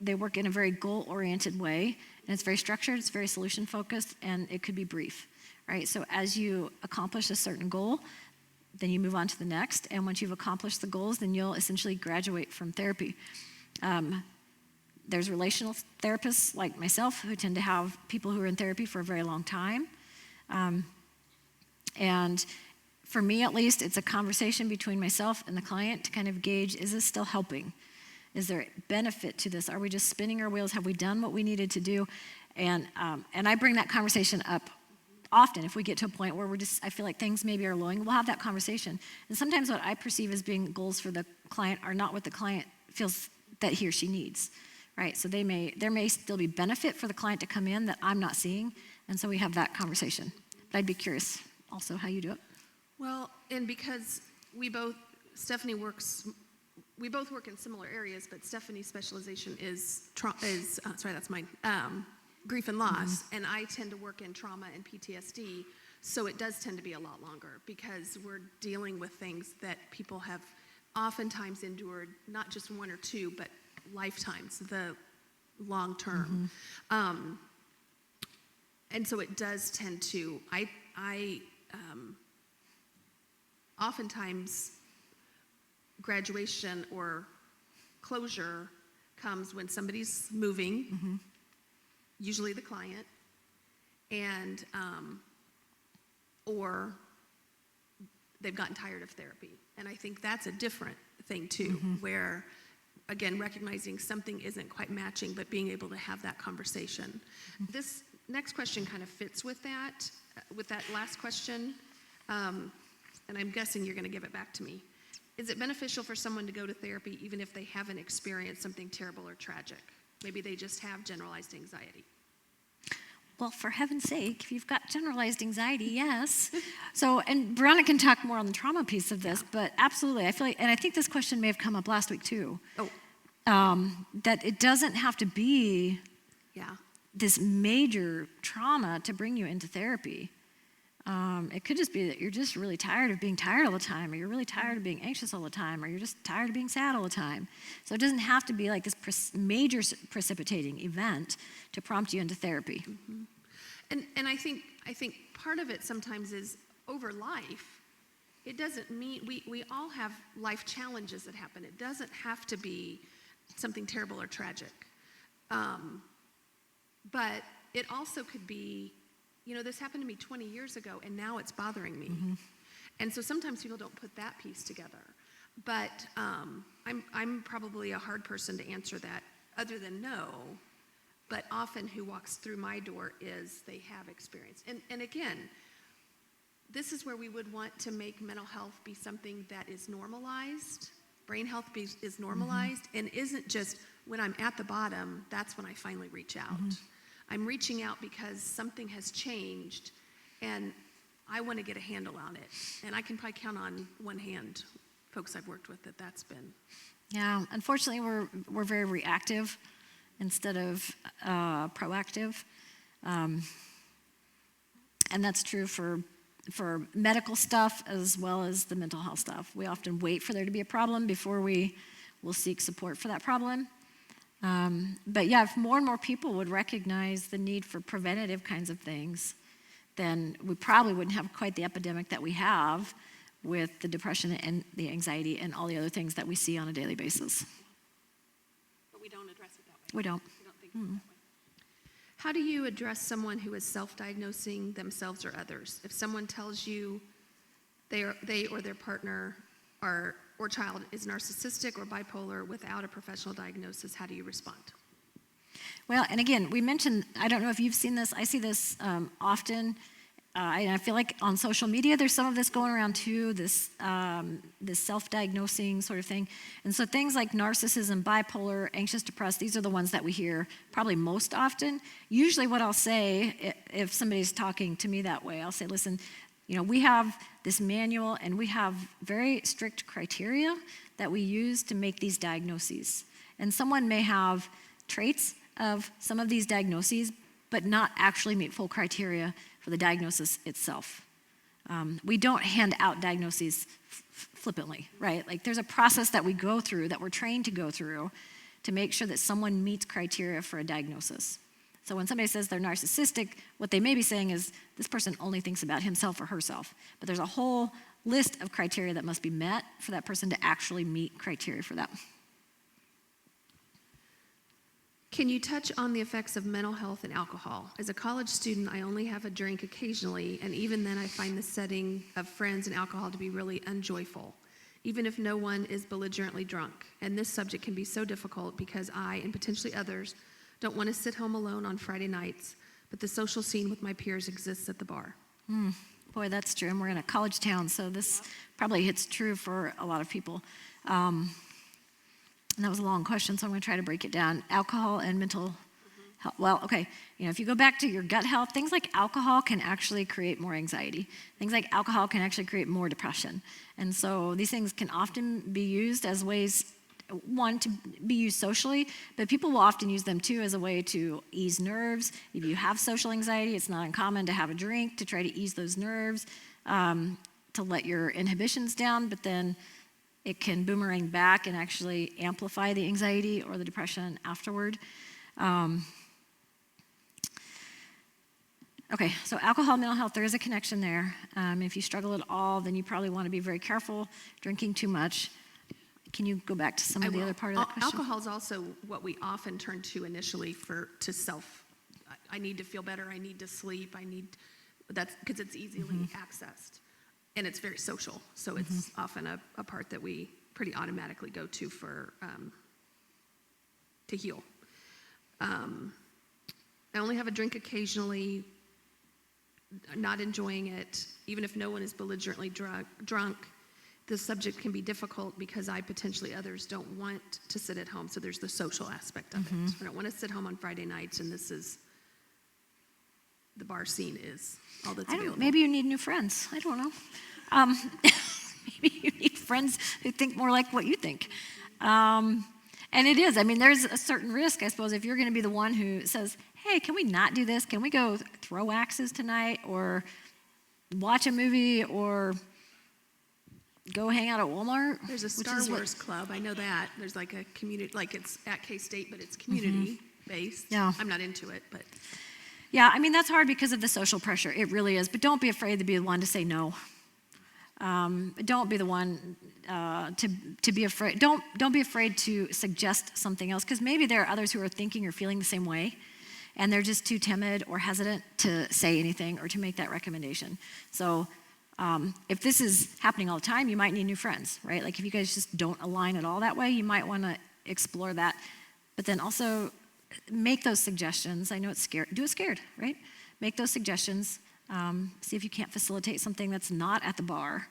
they work in a very goal-oriented way, and it's very structured, it's very solution-focused, and it could be brief, right? So as you accomplish a certain goal, then you move on to the next, and once you've accomplished the goals, then you'll essentially graduate from therapy. There's relational therapists like myself who tend to have people who are in therapy for a very long time. And for me, at least, it's a conversation between myself and the client to kind of gauge, is this still helping? Is there benefit to this? Are we just spinning our wheels? Have we done what we needed to do? And I bring that conversation up often. If we get to a point where I feel like things maybe are lowing, we'll have that conversation. And sometimes what I perceive as being goals for the client are not what the client feels that he or she needs, right? So there may still be benefit for the client to come in that I'm not seeing, and so we have that conversation. But I'd be curious also how you do it. Well, and because we both work in similar areas, but Stephanie's specialization is grief and loss, and I tend to work in trauma and PTSD, so it does tend to be a lot longer because we're dealing with things that people have oftentimes endured, not just one or two, but lifetimes, the long term. And so it does tend to, oftentimes graduation or closure comes when somebody's moving, usually the client, and or they've gotten tired of therapy. And I think that's a different thing too, where, again, recognizing something isn't quite matching, but being able to have that conversation. This next question kind of fits with that last question, and I'm guessing you're going to give it back to me. Is it beneficial for someone to go to therapy even if they haven't experienced something terrible or tragic? Maybe they just have generalized anxiety. Well, for heaven's sake, if you've got generalized anxiety, yes. So, and Veronica can talk more on the trauma piece of this, but absolutely, I feel like, and I think this question may have come up last week too. That it doesn't have to be this major trauma to bring you into therapy. It could just be that you're just really tired of being tired all the time, or you're really tired of being anxious all the time, or you're just tired of being sad all the time. So it doesn't have to be like this major precipitating event to prompt you into therapy. And I think part of it sometimes is over life. It doesn't mean, we all have life challenges that happen. It doesn't have to be something terrible or tragic. But it also could be, this happened to me 20 years ago, and now it's bothering me. And so sometimes people don't put that piece together. But I'm probably a hard person to answer that, other than no. But often who walks through my door is they have experience. And again, this is where we would want to make mental health be something that is normalized. Brain health is normalized and isn't just when I'm at the bottom, that's when I finally reach out. I'm reaching out because something has changed and I want to get a handle on it. And I can probably count on one hand folks I've worked with that's been. Yeah, unfortunately, we're very reactive instead of proactive. And that's true for medical stuff as well as the mental health stuff. We often wait for there to be a problem before we will seek support for that problem. But yeah, if more and more people would recognize the need for preventative kinds of things, then we probably wouldn't have quite the epidemic that we have with the depression and the anxiety and all the other things that we see on a daily basis. But we don't address it that way. We don't. We don't think of it that way. How do you address someone who is self-diagnosing themselves or others? If someone tells you they or their partner or child is narcissistic or bipolar without a professional diagnosis, how do you respond? Well, and again, we mentioned, I don't know if you've seen this, I see this often, and I feel like on social media, there's some of this going around too, this self-diagnosing sort of thing. And so things like narcissism, bipolar, anxious, depressed, these are the ones that we hear probably most often. Usually what I'll say, if somebody's talking to me that way, I'll say, listen, we have this manual and we have very strict criteria that we use to make these diagnoses. And someone may have traits of some of these diagnoses, but not actually meet full criteria for the diagnosis itself. We don't hand out diagnoses flippantly, right? Like there's a process that we go through, that we're trained to go through, to make sure that someone meets criteria for a diagnosis. So when somebody says they're narcissistic, what they may be saying is this person only thinks about himself or herself. But there's a whole list of criteria that must be met for that person to actually meet criteria for that. Can you touch on the effects of mental health and alcohol? As a college student, I only have a drink occasionally, and even then I find the setting of friends and alcohol to be really unjoyful, even if no one is belligerently drunk. And this subject can be so difficult because I, and potentially others, don't want to sit home alone on Friday nights, but the social scene with my peers exists at the bar. Boy, that's true. And we're in a college town, so this probably hits true for a lot of people. And that was a long question, so I'm going to try to break it down. Alcohol and mental health. Well, okay, if you go back to your gut health, things like alcohol can actually create more anxiety. Things like alcohol can actually create more depression. And so these things can often be used as ways, one, to be used socially, but people will often use them too as a way to ease nerves. If you have social anxiety, it's not uncommon to have a drink to try to ease those nerves, to let your inhibitions down, but then it can boomerang back and actually amplify the anxiety or the depression afterward. Okay, so alcohol, mental health, there is a connection there. If you struggle at all, then you probably want to be very careful drinking too much. Can you go back to some of the other part of that question? Alcohol is also what we often turn to initially to self. I need to feel better, I need to sleep, that's because it's easily accessed. And it's very social, so it's often a part that we pretty automatically go to for to heal. I only have a drink occasionally, not enjoying it, even if no one is belligerently drunk. The subject can be difficult because I, potentially others, don't want to sit at home, so there's the social aspect of it. I don't want to sit home on Friday nights, and the bar scene is all that's available. Maybe you need new friends. I don't know. Maybe you need friends who think more like what you think. And it is. There's a certain risk, I suppose, if you're going to be the one who says, hey, can we not do this? Can we go throw axes tonight or watch a movie or go hang out at Walmart? There's a Star Wars club. I know that. There's like a community, like it's at K-State, but it's community-based. Yeah. I'm not into it, but... Yeah, that's hard because of the social pressure. It really is. But don't be afraid to be the one to say no. Don't be the one to be afraid. Don't be afraid to suggest something else, because maybe there are others who are thinking or feeling the same way, and they're just too timid or hesitant to say anything or to make that recommendation. So if this is happening all the time, you might need new friends, right? Like if you guys just don't align at all that way, you might want to explore that. But then also make those suggestions. I know it's scared. Do it scared, right? Make those suggestions. See if you can't facilitate something that's not at the bar.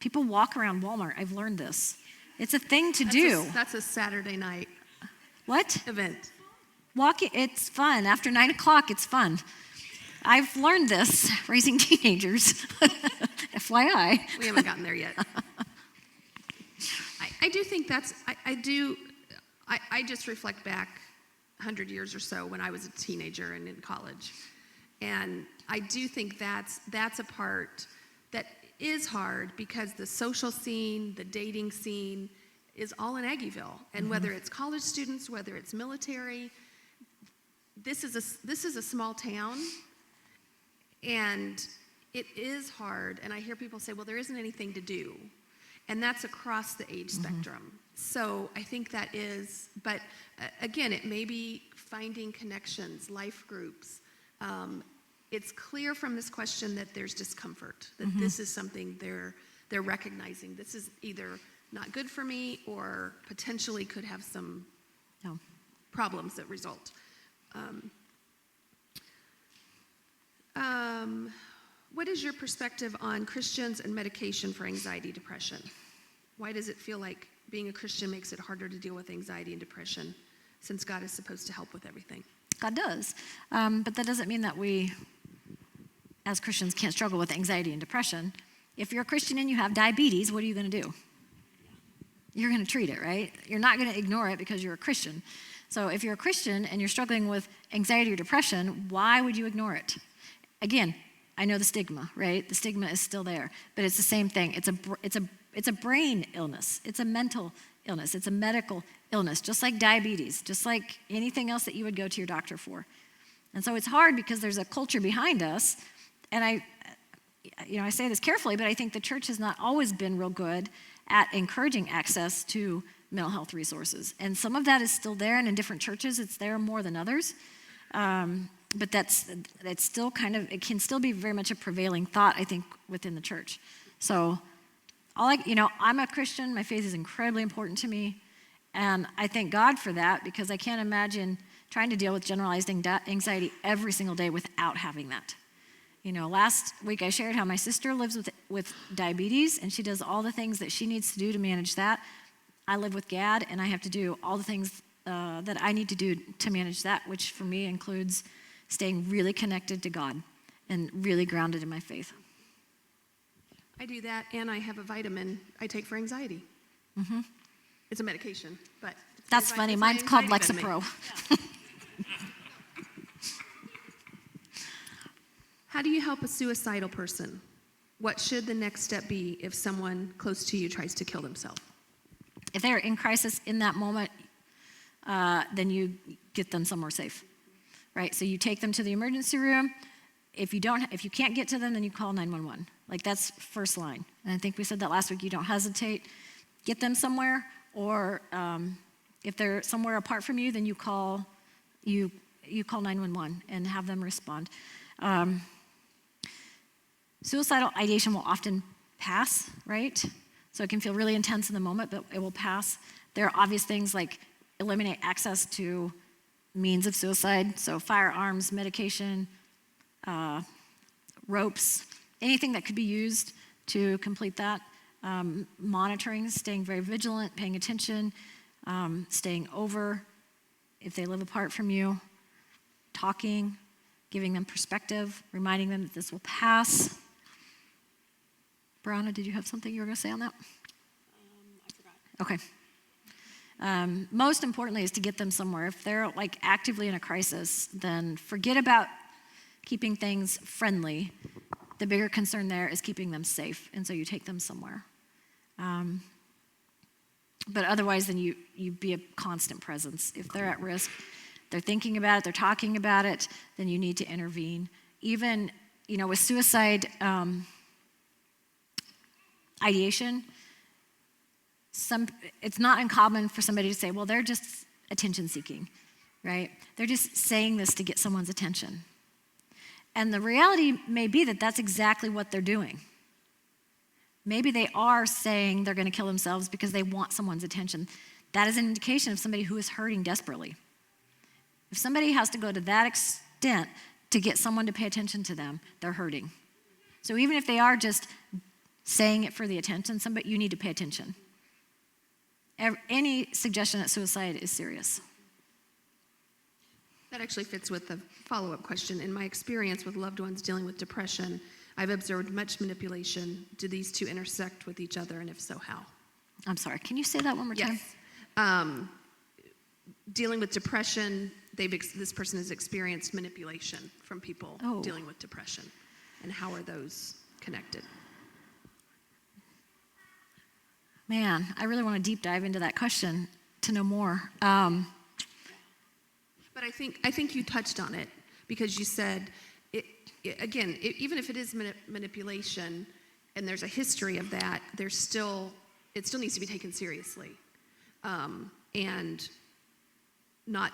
People walk around Walmart. I've learned this. It's a thing to do. That's a Saturday night What? event. It's fun. After 9 o'clock, it's fun. I've learned this raising teenagers. FYI. We haven't gotten there yet. I do think I just reflect back 100 years or so when I was a teenager and in college. And I do think that's a part that is hard because the social scene, the dating scene is all in Aggieville. And whether it's college students, whether it's military, this is a small town, and it is hard. And I hear people say, well, there isn't anything to do. And that's across the age spectrum. So I think that is, but again, it may be finding connections, life groups. It's clear from this question that there's discomfort, that this is something they're recognizing. This is either not good for me or potentially could have some problems that result. What is your perspective on Christians and medication for anxiety, depression? Why does it feel like being a Christian makes it harder to deal with anxiety and depression, since God is supposed to help with everything? God does. But that doesn't mean that we, as Christians, can't struggle with anxiety and depression. If you're a Christian and you have diabetes, what are you going to do? You're going to treat it, right? You're not going to ignore it because you're a Christian. So if you're a Christian and you're struggling with anxiety or depression, why would you ignore it? Again, I know the stigma, right? The stigma is still there, but it's the same thing. It's a brain illness. It's a mental illness. It's a medical illness, just like diabetes, just like anything else that you would go to your doctor for. And so it's hard because there's a culture behind us, and I say this carefully, but I think the church has not always been real good at encouraging access to mental health resources. And some of that is still there, and in different churches it's there more than others. But that's still it can still be very much a prevailing thought, I think, within the church. So I'm a Christian. My faith is incredibly important to me. And I thank God for that, because I can't imagine trying to deal with generalized anxiety every single day without having that. Last week I shared how my sister lives with diabetes, and she does all the things that she needs to do to manage that. I live with GAD, and I have to do all the things that I need to do to manage that, which for me includes staying really connected to God and really grounded in my faith. I do that, and I have a vitamin I take for anxiety. Mm-hmm. It's a medication, but... That's funny. Mine's called Lexapro. How do you help a suicidal person? What should the next step be if someone close to you tries to kill themselves? If they're in crisis in that moment, then you get them somewhere safe, right? So you take them to the emergency room. If you can't get to them, then you call 911. That's first line. And I think we said that last week. You don't hesitate. Get them somewhere, or if they're somewhere apart from you, then you call 911 and have them respond. Suicidal ideation will often pass, right? So it can feel really intense in the moment, but it will pass. There are obvious things like eliminate access to means of suicide, so firearms, medication, ropes, anything that could be used to complete that. Monitoring, staying very vigilant, paying attention, staying over if they live apart from you, talking, giving them perspective, reminding them that this will pass. Brianna, did you have something you were going to say on that? I forgot. Okay. Most importantly is to get them somewhere. If they're actively in a crisis, then forget about keeping things friendly. The bigger concern there is keeping them safe, and so you take them somewhere. But otherwise, then you be a constant presence. If they're at risk, they're thinking about it, they're talking about it, then you need to intervene. Even, with suicide ideation, it's not uncommon for somebody to say, well, they're just attention seeking, right? They're just saying this to get someone's attention. And the reality may be that that's exactly what they're doing. Maybe they are saying they're going to kill themselves because they want someone's attention. That is an indication of somebody who is hurting desperately. If somebody has to go to that extent to get someone to pay attention to them, they're hurting. So even if they are just saying it for the attention, you need to pay attention. Any suggestion that suicide is serious. That actually fits with the follow-up question. In my experience with loved ones dealing with depression, I've observed much manipulation. Do these two intersect with each other, and if so, how? I'm sorry, can you say that one more time? Yes. Dealing with depression, this person has experienced manipulation from people dealing with depression. And how are those connected? Man, I really want to deep dive into that question to know more. But I think you touched on it, because you said, even if it is manipulation and there's a history of that, it still needs to be taken seriously, and not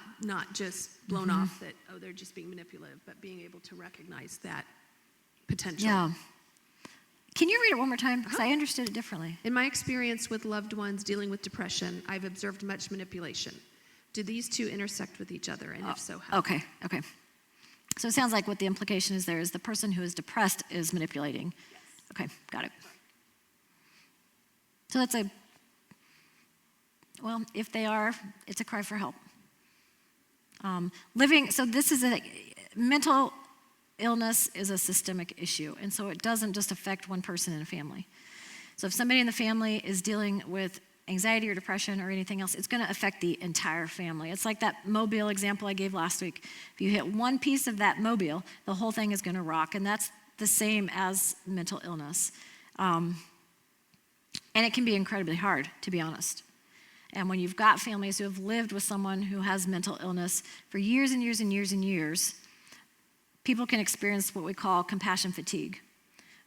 just blown off that, they're just being manipulative, but being able to recognize that potential. Yeah. Can you read it one more time? Because I understood it differently. In my experience with loved ones dealing with depression, I've observed much manipulation. Do these two intersect with each other, and if so, how? Okay. So it sounds like what the implication is there is the person who is depressed is manipulating. Yes. Okay, got it. So that's if they are, it's a cry for help. So this is mental illness is a systemic issue, and so it doesn't just affect one person in a family. So if somebody in the family is dealing with anxiety or depression or anything else, it's going to affect the entire family. It's like that mobile example I gave last week. If you hit one piece of that mobile, the whole thing is going to rock, and that's the same as mental illness. And it can be incredibly hard, to be honest. And when you've got families who have lived with someone who has mental illness for years and years and years and years, people can experience what we call compassion fatigue,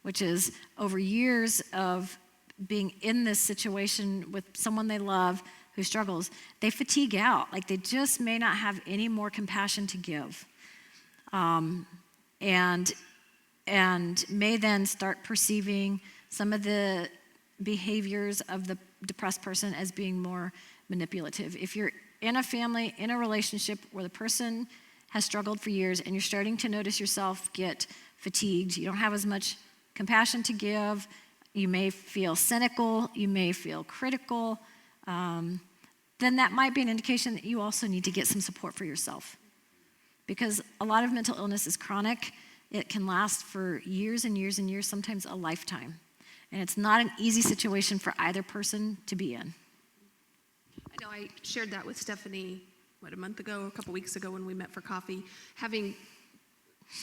which is over years of being in this situation with someone they love who struggles, they fatigue out. Like they just may not have any more compassion to give. And may then start perceiving some of the behaviors of the depressed person as being more manipulative. If you're in a family, in a relationship where the person has struggled for years and you're starting to notice yourself get fatigued, you don't have as much compassion to give, you may feel cynical, you may feel critical, then that might be an indication that you also need to get some support for yourself. Because a lot of mental illness is chronic. It can last for years and years and years, sometimes a lifetime. And it's not an easy situation for either person to be in. I know I shared that with Stephanie, a month ago, a couple weeks ago when we met for coffee, having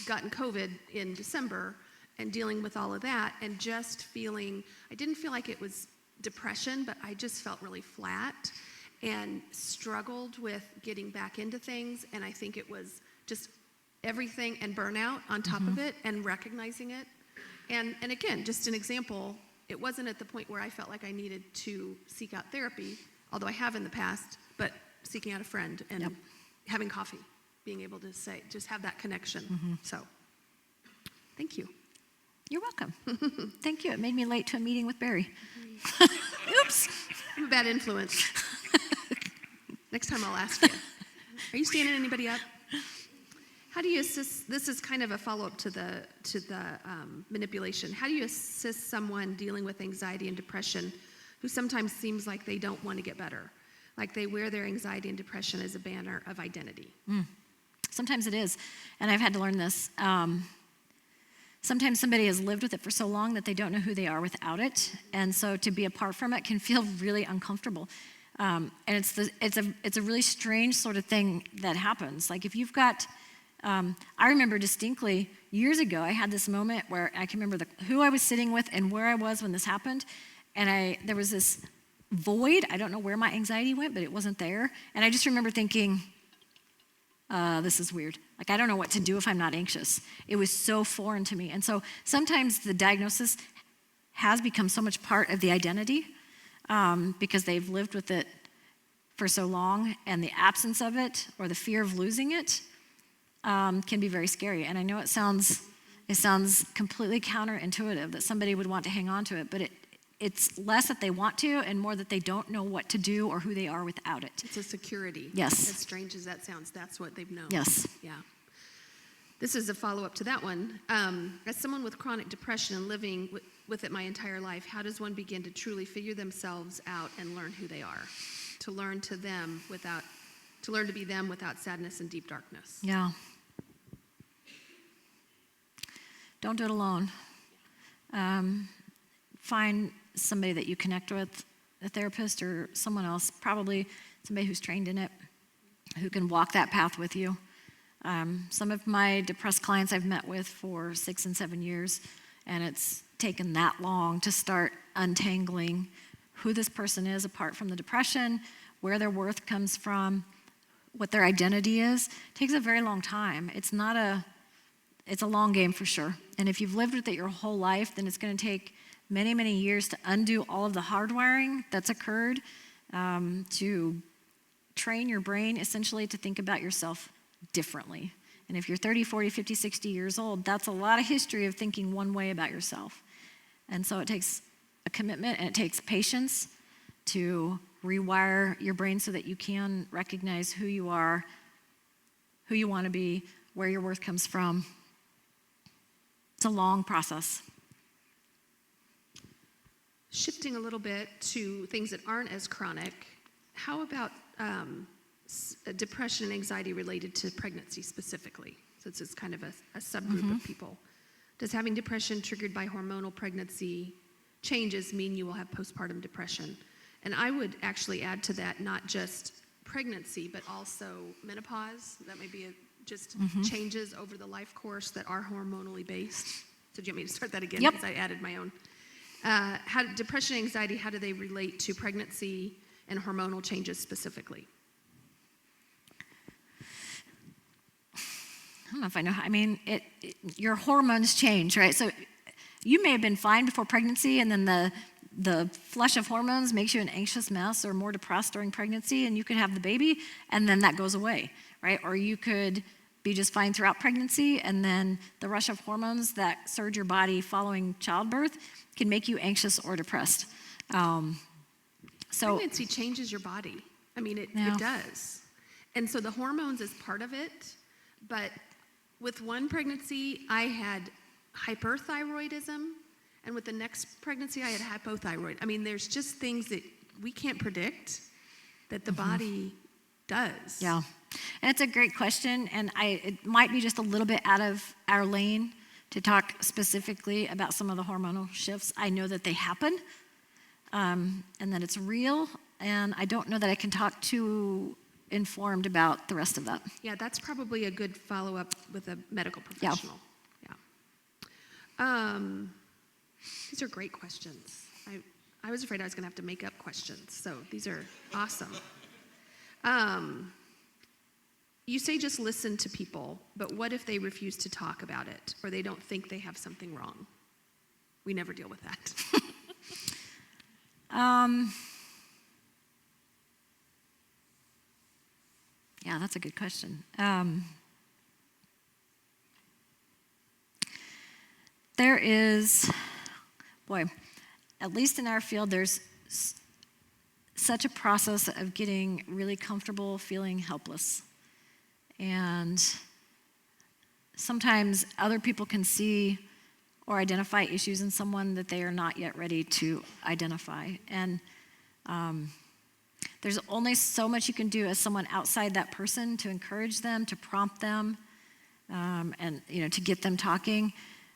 gotten COVID in December and dealing with all of that and just feeling, I didn't feel like it was depression, but I just felt really flat and struggled with getting back into things. And I think it was just everything and burnout on top of it and recognizing it. And again, just an example, it wasn't at the point where I felt like I needed to seek out therapy, although I have in the past, but seeking out a friend and having coffee, being able to just have that connection. So, thank you. You're welcome. Thank you. It made me late to a meeting with Barry. Oops. I'm a bad influence. Next time I'll ask you. Are you standing anybody up? How do you assist? This is kind of a follow-up to the manipulation. How do you assist someone dealing with anxiety and depression who sometimes seems like they don't want to get better? Like they wear their anxiety and depression as a banner of identity. Sometimes it is, and I've had to learn this. Sometimes somebody has lived with it for so long that they don't know who they are without it, and so to be apart from it can feel really uncomfortable. And it's a really strange sort of thing that happens. Like if you've got, I remember distinctly years ago, I had this moment where I can remember who I was sitting with and where I was when this happened, and there was this void. I don't know where my anxiety went, but it wasn't there, and I just remember thinking, this is weird. Like, I don't know what to do if I'm not anxious. It was so foreign to me. And so sometimes the diagnosis has become so much part of the identity because they've lived with it for so long, and the absence of it or the fear of losing it can be very scary. And I know it sounds completely counterintuitive that somebody would want to hang on to it, but it's less that they want to and more that they don't know what to do or who they are without it. It's a security. Yes. As strange as that sounds, that's what they've known. Yes. Yeah. This is a follow-up to that one. As someone with chronic depression and living with it my entire life, how does one begin to truly figure themselves out and learn who they are? To learn to be them without sadness and deep darkness. Yeah. Don't do it alone. Find somebody that you connect with, a therapist or someone else, probably somebody who's trained in it, who can walk that path with you. Some of my depressed clients I've met with for 6 and 7 years, and it's taken that long to start untangling who this person is apart from the depression, where their worth comes from, what their identity is. It takes a very long time. It's a long game for sure. And if you've lived with it your whole life, then it's going to take many, many years to undo all of the hardwiring that's occurred, to train your brain essentially to think about yourself differently. And if you're 30, 40, 50, 60 years old, that's a lot of history of thinking one way about yourself. And so it takes a commitment and it takes patience to rewire your brain so that you can recognize who you are, who you want to be, where your worth comes from. It's a long process. Shifting a little bit to things that aren't as chronic, how about depression and anxiety related to pregnancy specifically? Since it's kind of a subgroup of people. Does having depression triggered by hormonal pregnancy changes mean you will have postpartum depression? And I would actually add to that not just pregnancy, but also menopause. That may be just changes over the life course that are hormonally based. So do you want me to start that again? Yep. Because I added my own. Depression and anxiety, how do they relate to pregnancy and hormonal changes specifically? I don't know if I know. I mean, your hormones change, right? So you may have been fine before pregnancy, and then the flush of hormones makes you an anxious mess or more depressed during pregnancy, and you could have the baby, and then that goes away, right? Or you could be just fine throughout pregnancy, and then the rush of hormones that surge your body following childbirth can make you anxious or depressed. Pregnancy changes your body. I mean, it does. And so the hormones is part of it, but with one pregnancy, I had hyperthyroidism, and with the next pregnancy, I had hypothyroid. I mean, there's just things that we can't predict that the body does. Yeah, and it's a great question, and it might be just a little bit out of our lane to talk specifically about some of the hormonal shifts. I know that they happen, and that it's real, and I don't know that I can talk too informed about the rest of that. Yeah, that's probably a good follow-up with a medical professional. Yeah. These are great questions. I was afraid I was going to have to make up questions, so these are awesome. You say just listen to people, but what if they refuse to talk about it or they don't think they have something wrong? We never deal with that. Yeah, that's a good question. There is, at least in our field, there's such a process of getting really comfortable feeling helpless. And sometimes other people can see or identify issues in someone that they are not yet ready to identify. And there's only so much you can do as someone outside that person to encourage them, to prompt them, and to get them talking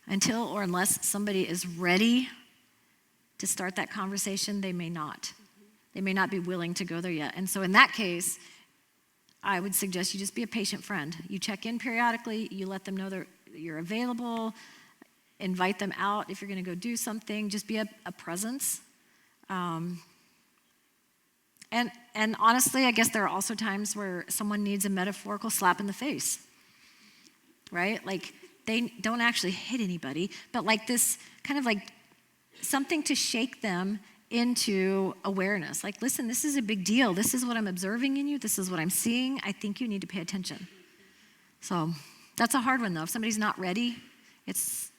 until or unless somebody is ready to start that conversation. They may not. They may not be willing to go there yet. And so in that case, I would suggest you just be a patient friend. You check in periodically. You let them know that you're available. Invite them out if you're going to go do something. Just be a presence. And honestly, I guess there are also times where someone needs a metaphorical slap in the face, right? Like, they don't actually hit anybody, but like this kind of like something to shake them into awareness. Like, listen, this is a big deal. This is what I'm observing in you. This is what I'm seeing. I think you need to pay attention. So that's a hard one, though. If somebody's not ready, it's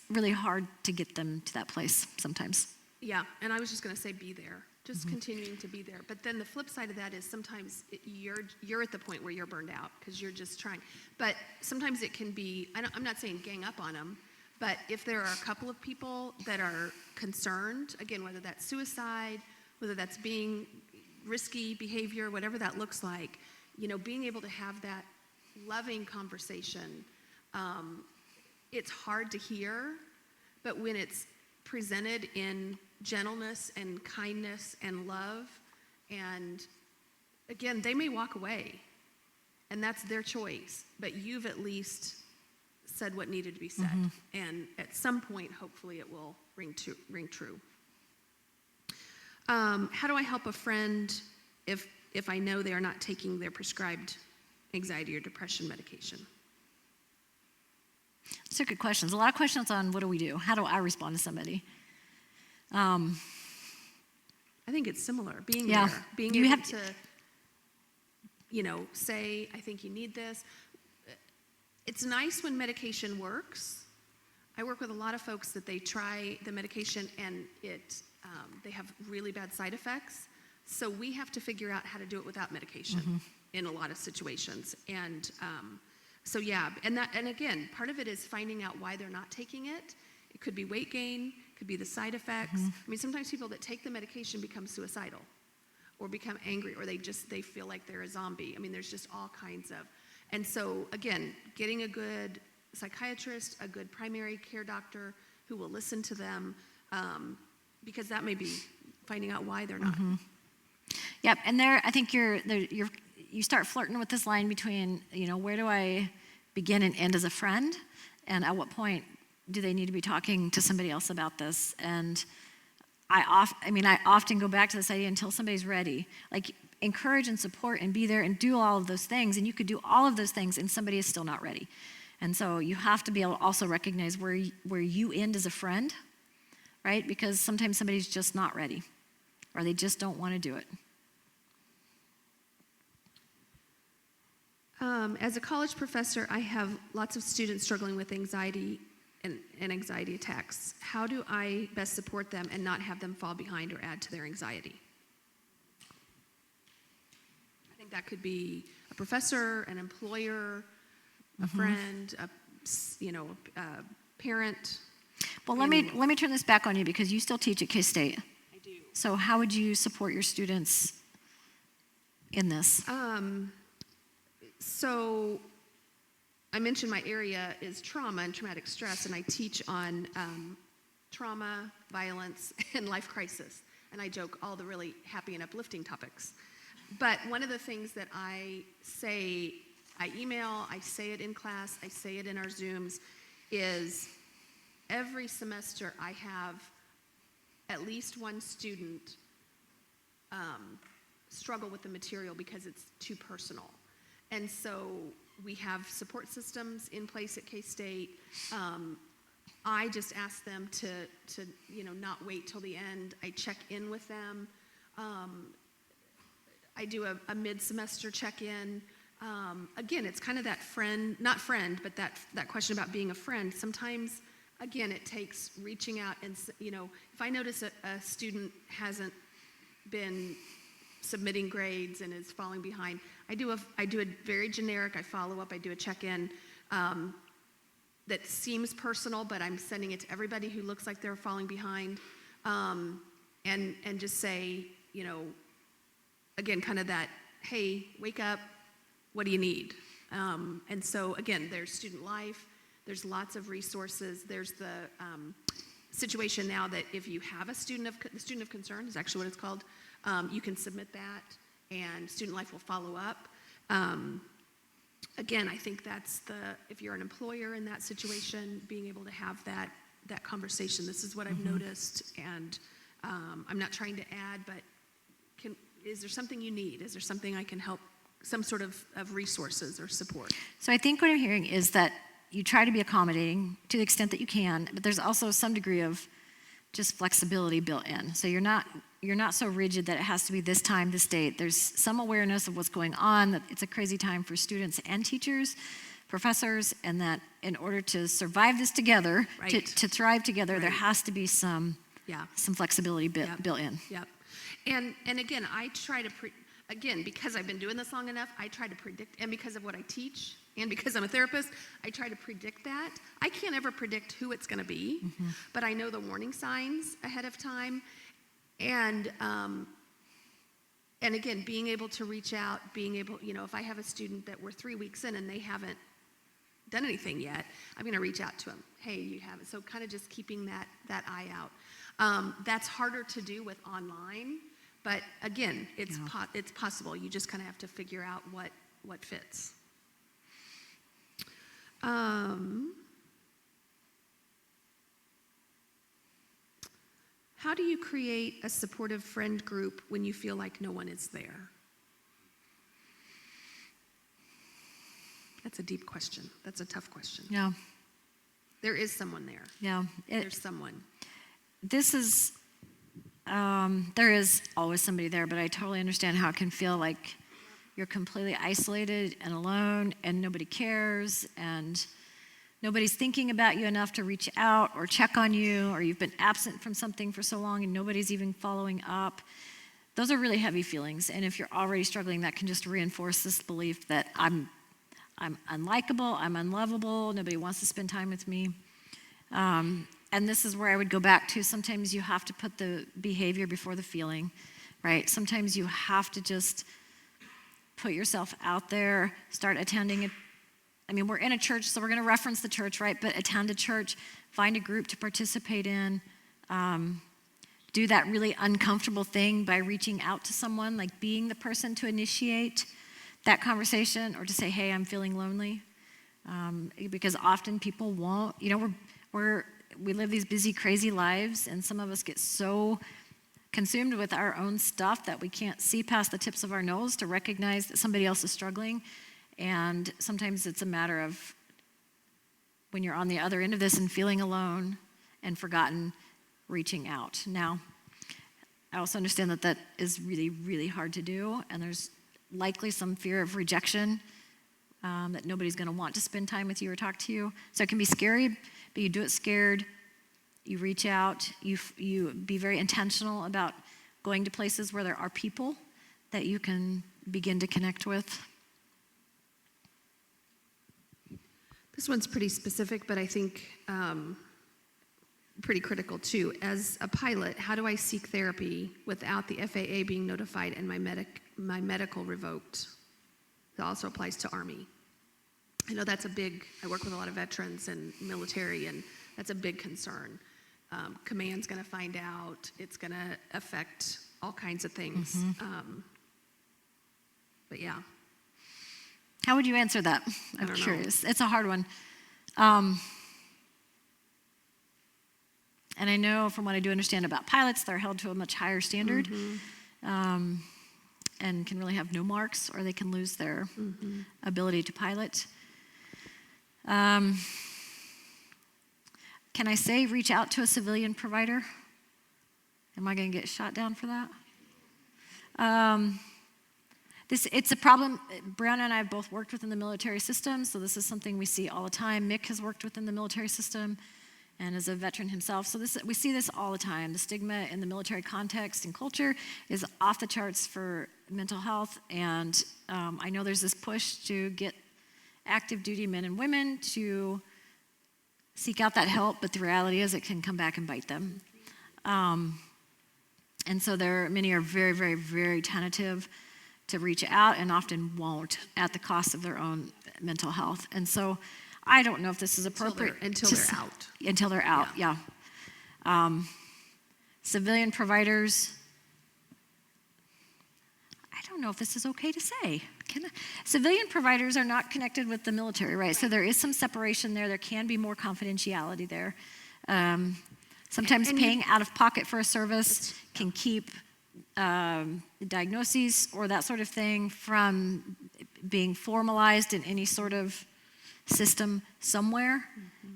really hard to get them to that place sometimes. Yeah, and I was just going to say be there. Just continuing to be there. But then the flip side of that is sometimes you're at the point where you're burned out because you're just trying. But sometimes it can be, I'm not saying gang up on them, but if there are a couple of people that are concerned, again, whether that's suicide, whether that's being risky behavior, whatever that looks like, being able to have that loving conversation, it's hard to hear, but when it's presented in gentleness and kindness and love, and again, they may walk away, and that's their choice, but you've at least said what needed to be said, and at some point, hopefully, it will ring true. How do I help a friend if I know they are not taking their prescribed anxiety or depression medication? Those are good questions. A lot of questions on what do we do? How do I respond to somebody? I think it's similar. Being there, being able to, say, I think you need this. It's nice when medication works. I work with a lot of folks that they try the medication and they have really bad side effects. So we have to figure out how to do it without medication in a lot of situations. And So yeah, and again, part of it is finding out why they're not taking it. It could be weight gain, could be the side effects. I mean, sometimes people that take the medication become suicidal or become angry, or they feel like they're a zombie. I mean, there's just all kinds of, and so again, getting a good psychiatrist, a good primary care doctor who will listen to them, because that may be finding out why they're not. Yep, and I think you start flirting with this line between, where do I begin and end as a friend, and at what point do they need to be talking to somebody else about this? And I often go back to this idea until somebody's ready. Like, encourage and support and be there and do all of those things, and you could do all of those things and somebody is still not ready. And so you have to be able to also recognize where you end as a friend, right? Because sometimes somebody's just not ready, or they just don't want to do it. As a college professor, I have lots of students struggling with anxiety and anxiety attacks. How do I best support them and not have them fall behind or add to their anxiety? I think that could be a professor, an employer, a friend, a parent. Well, let me turn this back on you, because you still teach at K-State. I do. So how would you support your students in this? So I mentioned my area is trauma and traumatic stress, and I teach on trauma, violence, and life crisis. And I joke all the really happy and uplifting topics. But one of the things that I say, I email, I say it in class, I say it in our Zooms, is every semester I have at least one student struggle with the material because it's too personal. And so we have support systems in place at K-State. I just ask them to not wait till the end. I check in with them. I do a mid-semester check-in. Again, it's kind of that not friend, but that question about being a friend. Sometimes, again, it takes reaching out and, if I notice a student hasn't been submitting grades and is falling behind, I do a very generic, I follow up, I do a check-in that seems personal, but I'm sending it to everybody who looks like they're falling behind, and just say, again, kind of that, hey, wake up, what do you need? And so, again, there's student life, there's lots of resources, there's the situation now that if you have the student of concern is actually what it's called, you can submit that, and student life will follow up. Again, I think that's if you're an employer in that situation, being able to have that conversation. This is what I've noticed, and I'm not trying to add, but is there something you need? Is there something I can help, some sort of resources or support? So I think what I'm hearing is that you try to be accommodating to the extent that you can, but there's also some degree of just flexibility built in. So you're not so rigid that it has to be this time, this date. There's some awareness of what's going on, that it's a crazy time for students and teachers, professors, and that in order to survive this together, right, to thrive together, right, there has to be some flexibility built in. Yep. And again, I try to, again, because I've been doing this long enough, I try to predict, and because of what I teach, and because I'm a therapist, I try to predict that. I can't ever predict who it's going to be, but I know the warning signs ahead of time. And again, being able to reach out, if I have a student that we're 3 weeks in and they haven't done anything yet, I'm going to reach out to them. Hey, you haven't. So kind of just keeping that eye out. That's harder to do with online, but again, it's possible. You just kind of have to figure out what fits. How do you create a supportive friend group when you feel like no one is there? That's a deep question. That's a tough question. Yeah. There is someone there. Yeah. There's someone. This is, there is always somebody there, but I totally understand how it can feel like you're completely isolated and alone, and nobody cares, and nobody's thinking about you enough to reach out or check on you, or you've been absent from something for so long and nobody's even following up. Those are really heavy feelings, and if you're already struggling, that can just reinforce this belief that I'm unlikable, I'm unlovable, nobody wants to spend time with me. And this is where I would go back to, sometimes you have to put the behavior before the feeling, right? Sometimes you have to just put yourself out there, start attending we're in a church, so we're going to reference the church, right? But attend a church, find a group to participate in, do that really uncomfortable thing by reaching out to someone, like being the person to initiate that conversation, or to say, hey, I'm feeling lonely. Because often people won't, we live these busy, crazy lives, and some of us get so consumed with our own stuff that we can't see past the tips of our nose to recognize that somebody else is struggling. And sometimes it's a matter of, when you're on the other end of this and feeling alone and forgotten, reaching out. Now, I also understand that that is really, really hard to do, and there's likely some fear of rejection, that nobody's going to want to spend time with you or talk to you. So it can be scary, but you do it scared. You reach out. You be very intentional about going to places where there are people that you can begin to connect with. This one's pretty specific, but I think pretty critical too. As a pilot, how do I seek therapy without the FAA being notified and my medical revoked? That also applies to Army. I know that's I work with a lot of veterans and military, and that's a big concern. Command's going to find out. It's going to affect all kinds of things. But yeah. How would you answer that? I'm curious. It's a hard one. And I know from what I do understand about pilots, they're held to a much higher standard, and can really have no marks, or they can lose their ability to pilot. Can I say reach out to a civilian provider? Am I going to get shot down for that? It's a problem. Brown and I have both worked within the military system, so this is something we see all the time. Mick has worked within the military system and is a veteran himself. So we see this all the time. The stigma in the military context and culture is off the charts for mental health, and I know there's this push to get active duty men and women to seek out that help, but the reality is it can come back and bite them. And so many are very, very, very tentative to reach out, and often won't, at the cost of their own mental health. And so I don't know if this is appropriate. Until they're out. Until they're out, yeah. Civilian providers, I don't know if this is okay to say. Civilian providers are not connected with the military, right? So there is some separation there. There can be more confidentiality there. Sometimes paying out of pocket for a service can keep diagnoses or that sort of thing from being formalized in any sort of system somewhere.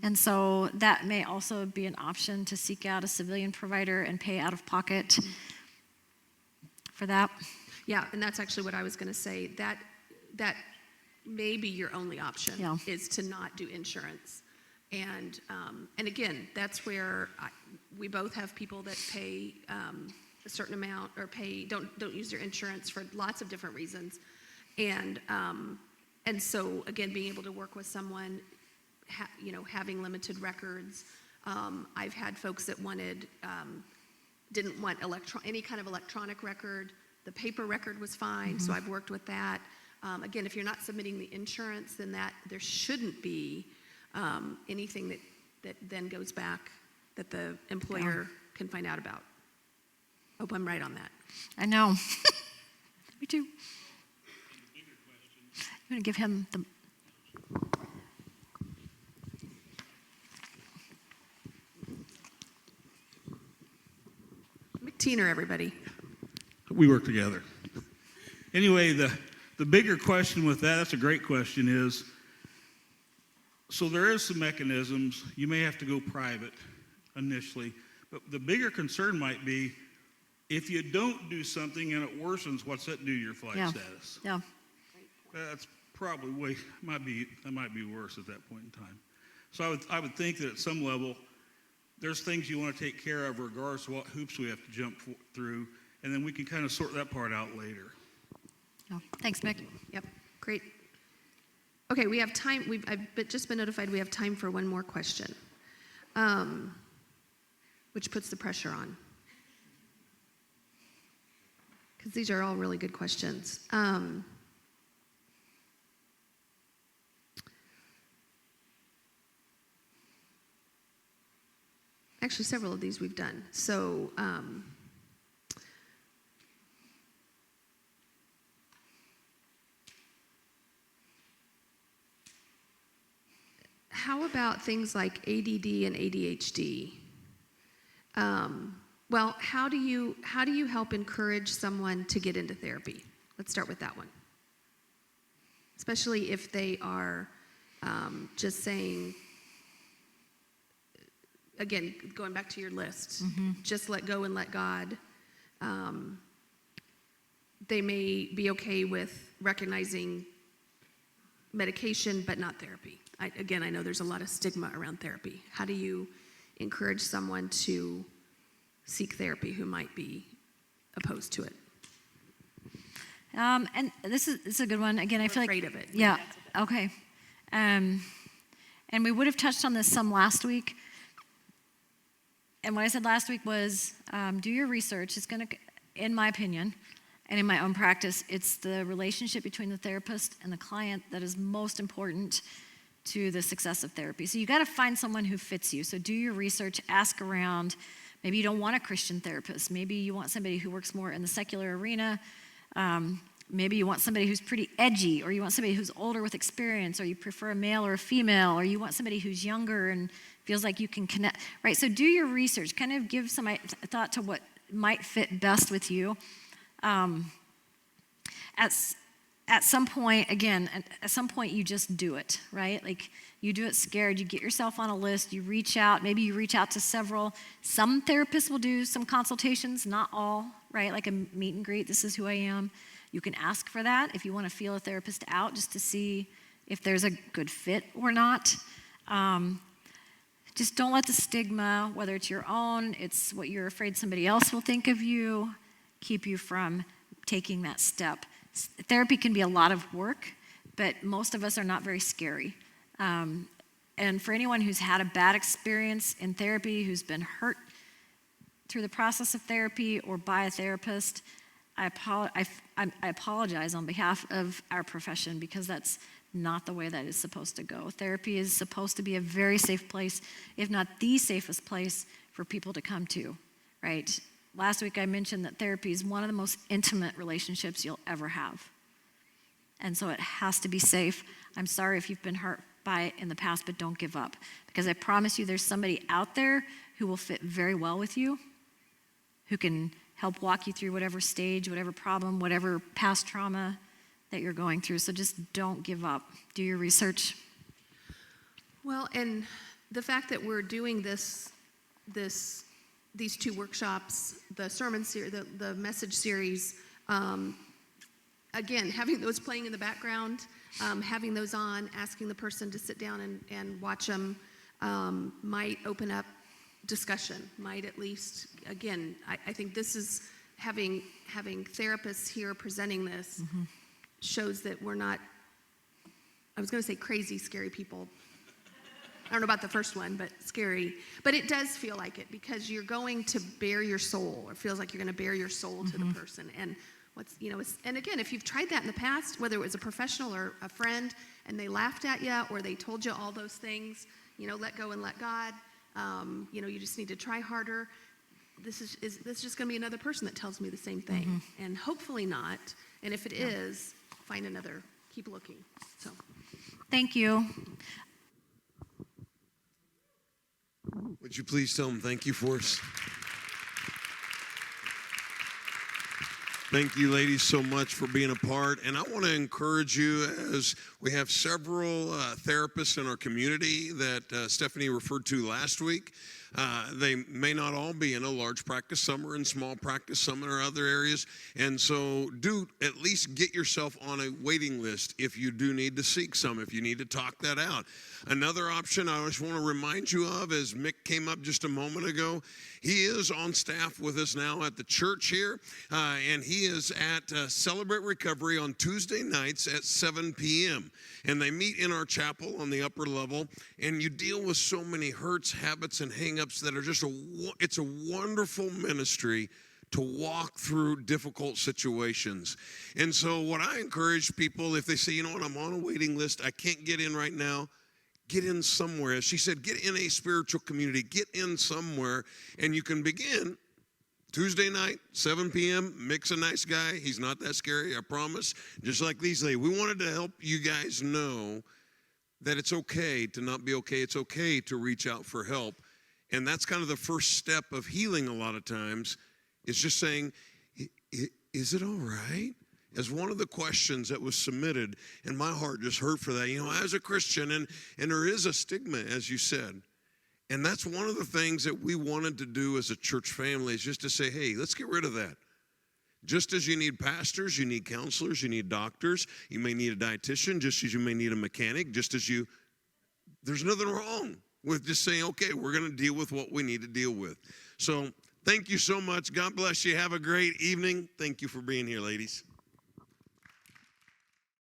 And so that may also be an option, to seek out a civilian provider and pay out of pocket for that. Yeah, and that's actually what I was going to say. That may be your only option, is to not do insurance. And again, that's where we both have people that pay a certain amount, or don't use their insurance for lots of different reasons. And so again, being able to work with someone, having limited records. I've had folks that didn't want any kind of electronic record. The paper record was fine, so I've worked with that. Again, if you're not submitting the insurance, then there shouldn't be anything that then goes back that the employer can find out about. Hope I'm right on that. I know. Me too. I'm going to give him the... McTeener, everybody. We work together. Anyway, the bigger question with that's a great question, is, so there is some mechanisms. You may have to go private initially, but the bigger concern might be, if you don't do something and it worsens, what's that do to your flight status? Yeah. That's probably might be worse at that point in time. So I would think that at some level, there's things you want to take care of regardless of what hoops we have to jump through, and then we can kind of sort that part out later. Oh, thanks, Mick. Yep, great. Okay, we have time. I've just been notified we have time for one more question, which puts the pressure on. Because these are all really good questions. Actually, several of these we've done. So, how about things like ADD and ADHD? Well, how do you help encourage someone to get into therapy? Let's start with that one. Especially if they are just saying, again, going back to your list, just let go and let God. They may be okay with recognizing medication, but not therapy. I know there's a lot of stigma around therapy. How do you encourage someone to seek therapy who might be opposed to it? And this is a good one. Again, I feel like afraid of it. Yeah. Okay. And we would have touched on this some last week. And what I said last week was, do your research. It's going to, in my opinion, and in my own practice, it's the relationship between the therapist and the client that is most important to the success of therapy. So you got to find someone who fits you. So do your research, ask around. Maybe you don't want a Christian therapist. Maybe you want somebody who works more in the secular arena. Maybe you want somebody who's pretty edgy, or you want somebody who's older with experience, or you prefer a male or a female, or you want somebody who's younger and feels like you can connect, right? So do your research, kind of give some thought to what might fit best with you. At some point, again, at some point you just do it, right? Like you do it scared, you get yourself on a list, you reach out, maybe you reach out to several. Some therapists will do some consultations, not all, right? Like a meet and greet, this is who I am. You can ask for that if you want to feel a therapist out just to see if there's a good fit or not. Just don't let the stigma, whether it's your own, it's what you're afraid somebody else will think of you, keep you from taking that step. Therapy can be a lot of work, but most of us are not very scary. And for anyone who's had a bad experience in therapy, who's been hurt through the process of therapy or by a therapist, I apologize on behalf of our profession, because that's not the way that is supposed to go. Therapy is supposed to be a very safe place, if not the safest place for people to come to, right? Last week I mentioned that therapy is one of the most intimate relationships you'll ever have. And so it has to be safe. I'm sorry if you've been hurt by it in the past, but don't give up. Because I promise you there's somebody out there who will fit very well with you, who can help walk you through whatever stage, whatever problem, whatever past trauma that you're going through. So just don't give up. Do your research. Well, and the fact that we're doing these two workshops, the sermon series, the message series, again, having those playing in the background, having those on, asking the person to sit down and watch them might open up discussion, might at least, again, I think this is having therapists here presenting this shows that we're not, I was going to say crazy, scary people. I don't know about the first one, but scary. But it does feel like it, because you're going to bare your soul, or feels like you're going to bare your soul to the person. And and again, if you've tried that in the past, whether it was a professional or a friend, and they laughed at you, or they told you all those things, let go and let God, you just need to try harder. This is just going to be another person that tells me the same thing, and hopefully not. And if it is, find another. Keep looking. So, Thank you. Would you please tell them thank you for us? Thank you, ladies, so much for being a part. And I want to encourage you, as we have several therapists in our community that Stephanie referred to last week. They may not all be in a large practice. Some are in small practice. Some are other areas. And so do at least get yourself on a waiting list if you do need to seek some, if you need to talk that out. Another option I just want to remind you of, as Mick came up just a moment ago, he is on staff with us now at the church here, and he is at Celebrate Recovery on Tuesday nights at 7 p.m. And they meet in our chapel on the upper level, and you deal with so many hurts, habits, and hang-ups that are just it's a wonderful ministry to walk through difficult situations. And so what I encourage people, if they say, you know what, I'm on a waiting list, I can't get in right now, get in somewhere. As she said, get in a spiritual community, get in somewhere, and you can begin Tuesday night, 7 p.m. Mick's a nice guy. He's not that scary, I promise. Just like these ladies. We wanted to help you guys know that it's okay to not be okay. It's okay to reach out for help. And that's kind of the first step of healing a lot of times, is just saying, is it all right? As one of the questions that was submitted, and my heart just hurt for that. You know, as a Christian, and there is a stigma, as you said. And that's one of the things that we wanted to do as a church family, is just to say, hey, let's get rid of that. Just as you need pastors, you need counselors, you need doctors, you may need a dietitian, just as you may need a mechanic, there's nothing wrong with just saying, okay, we're going to deal with what we need to deal with. So thank you so much. God bless you. Have a great evening. Thank you for being here, ladies.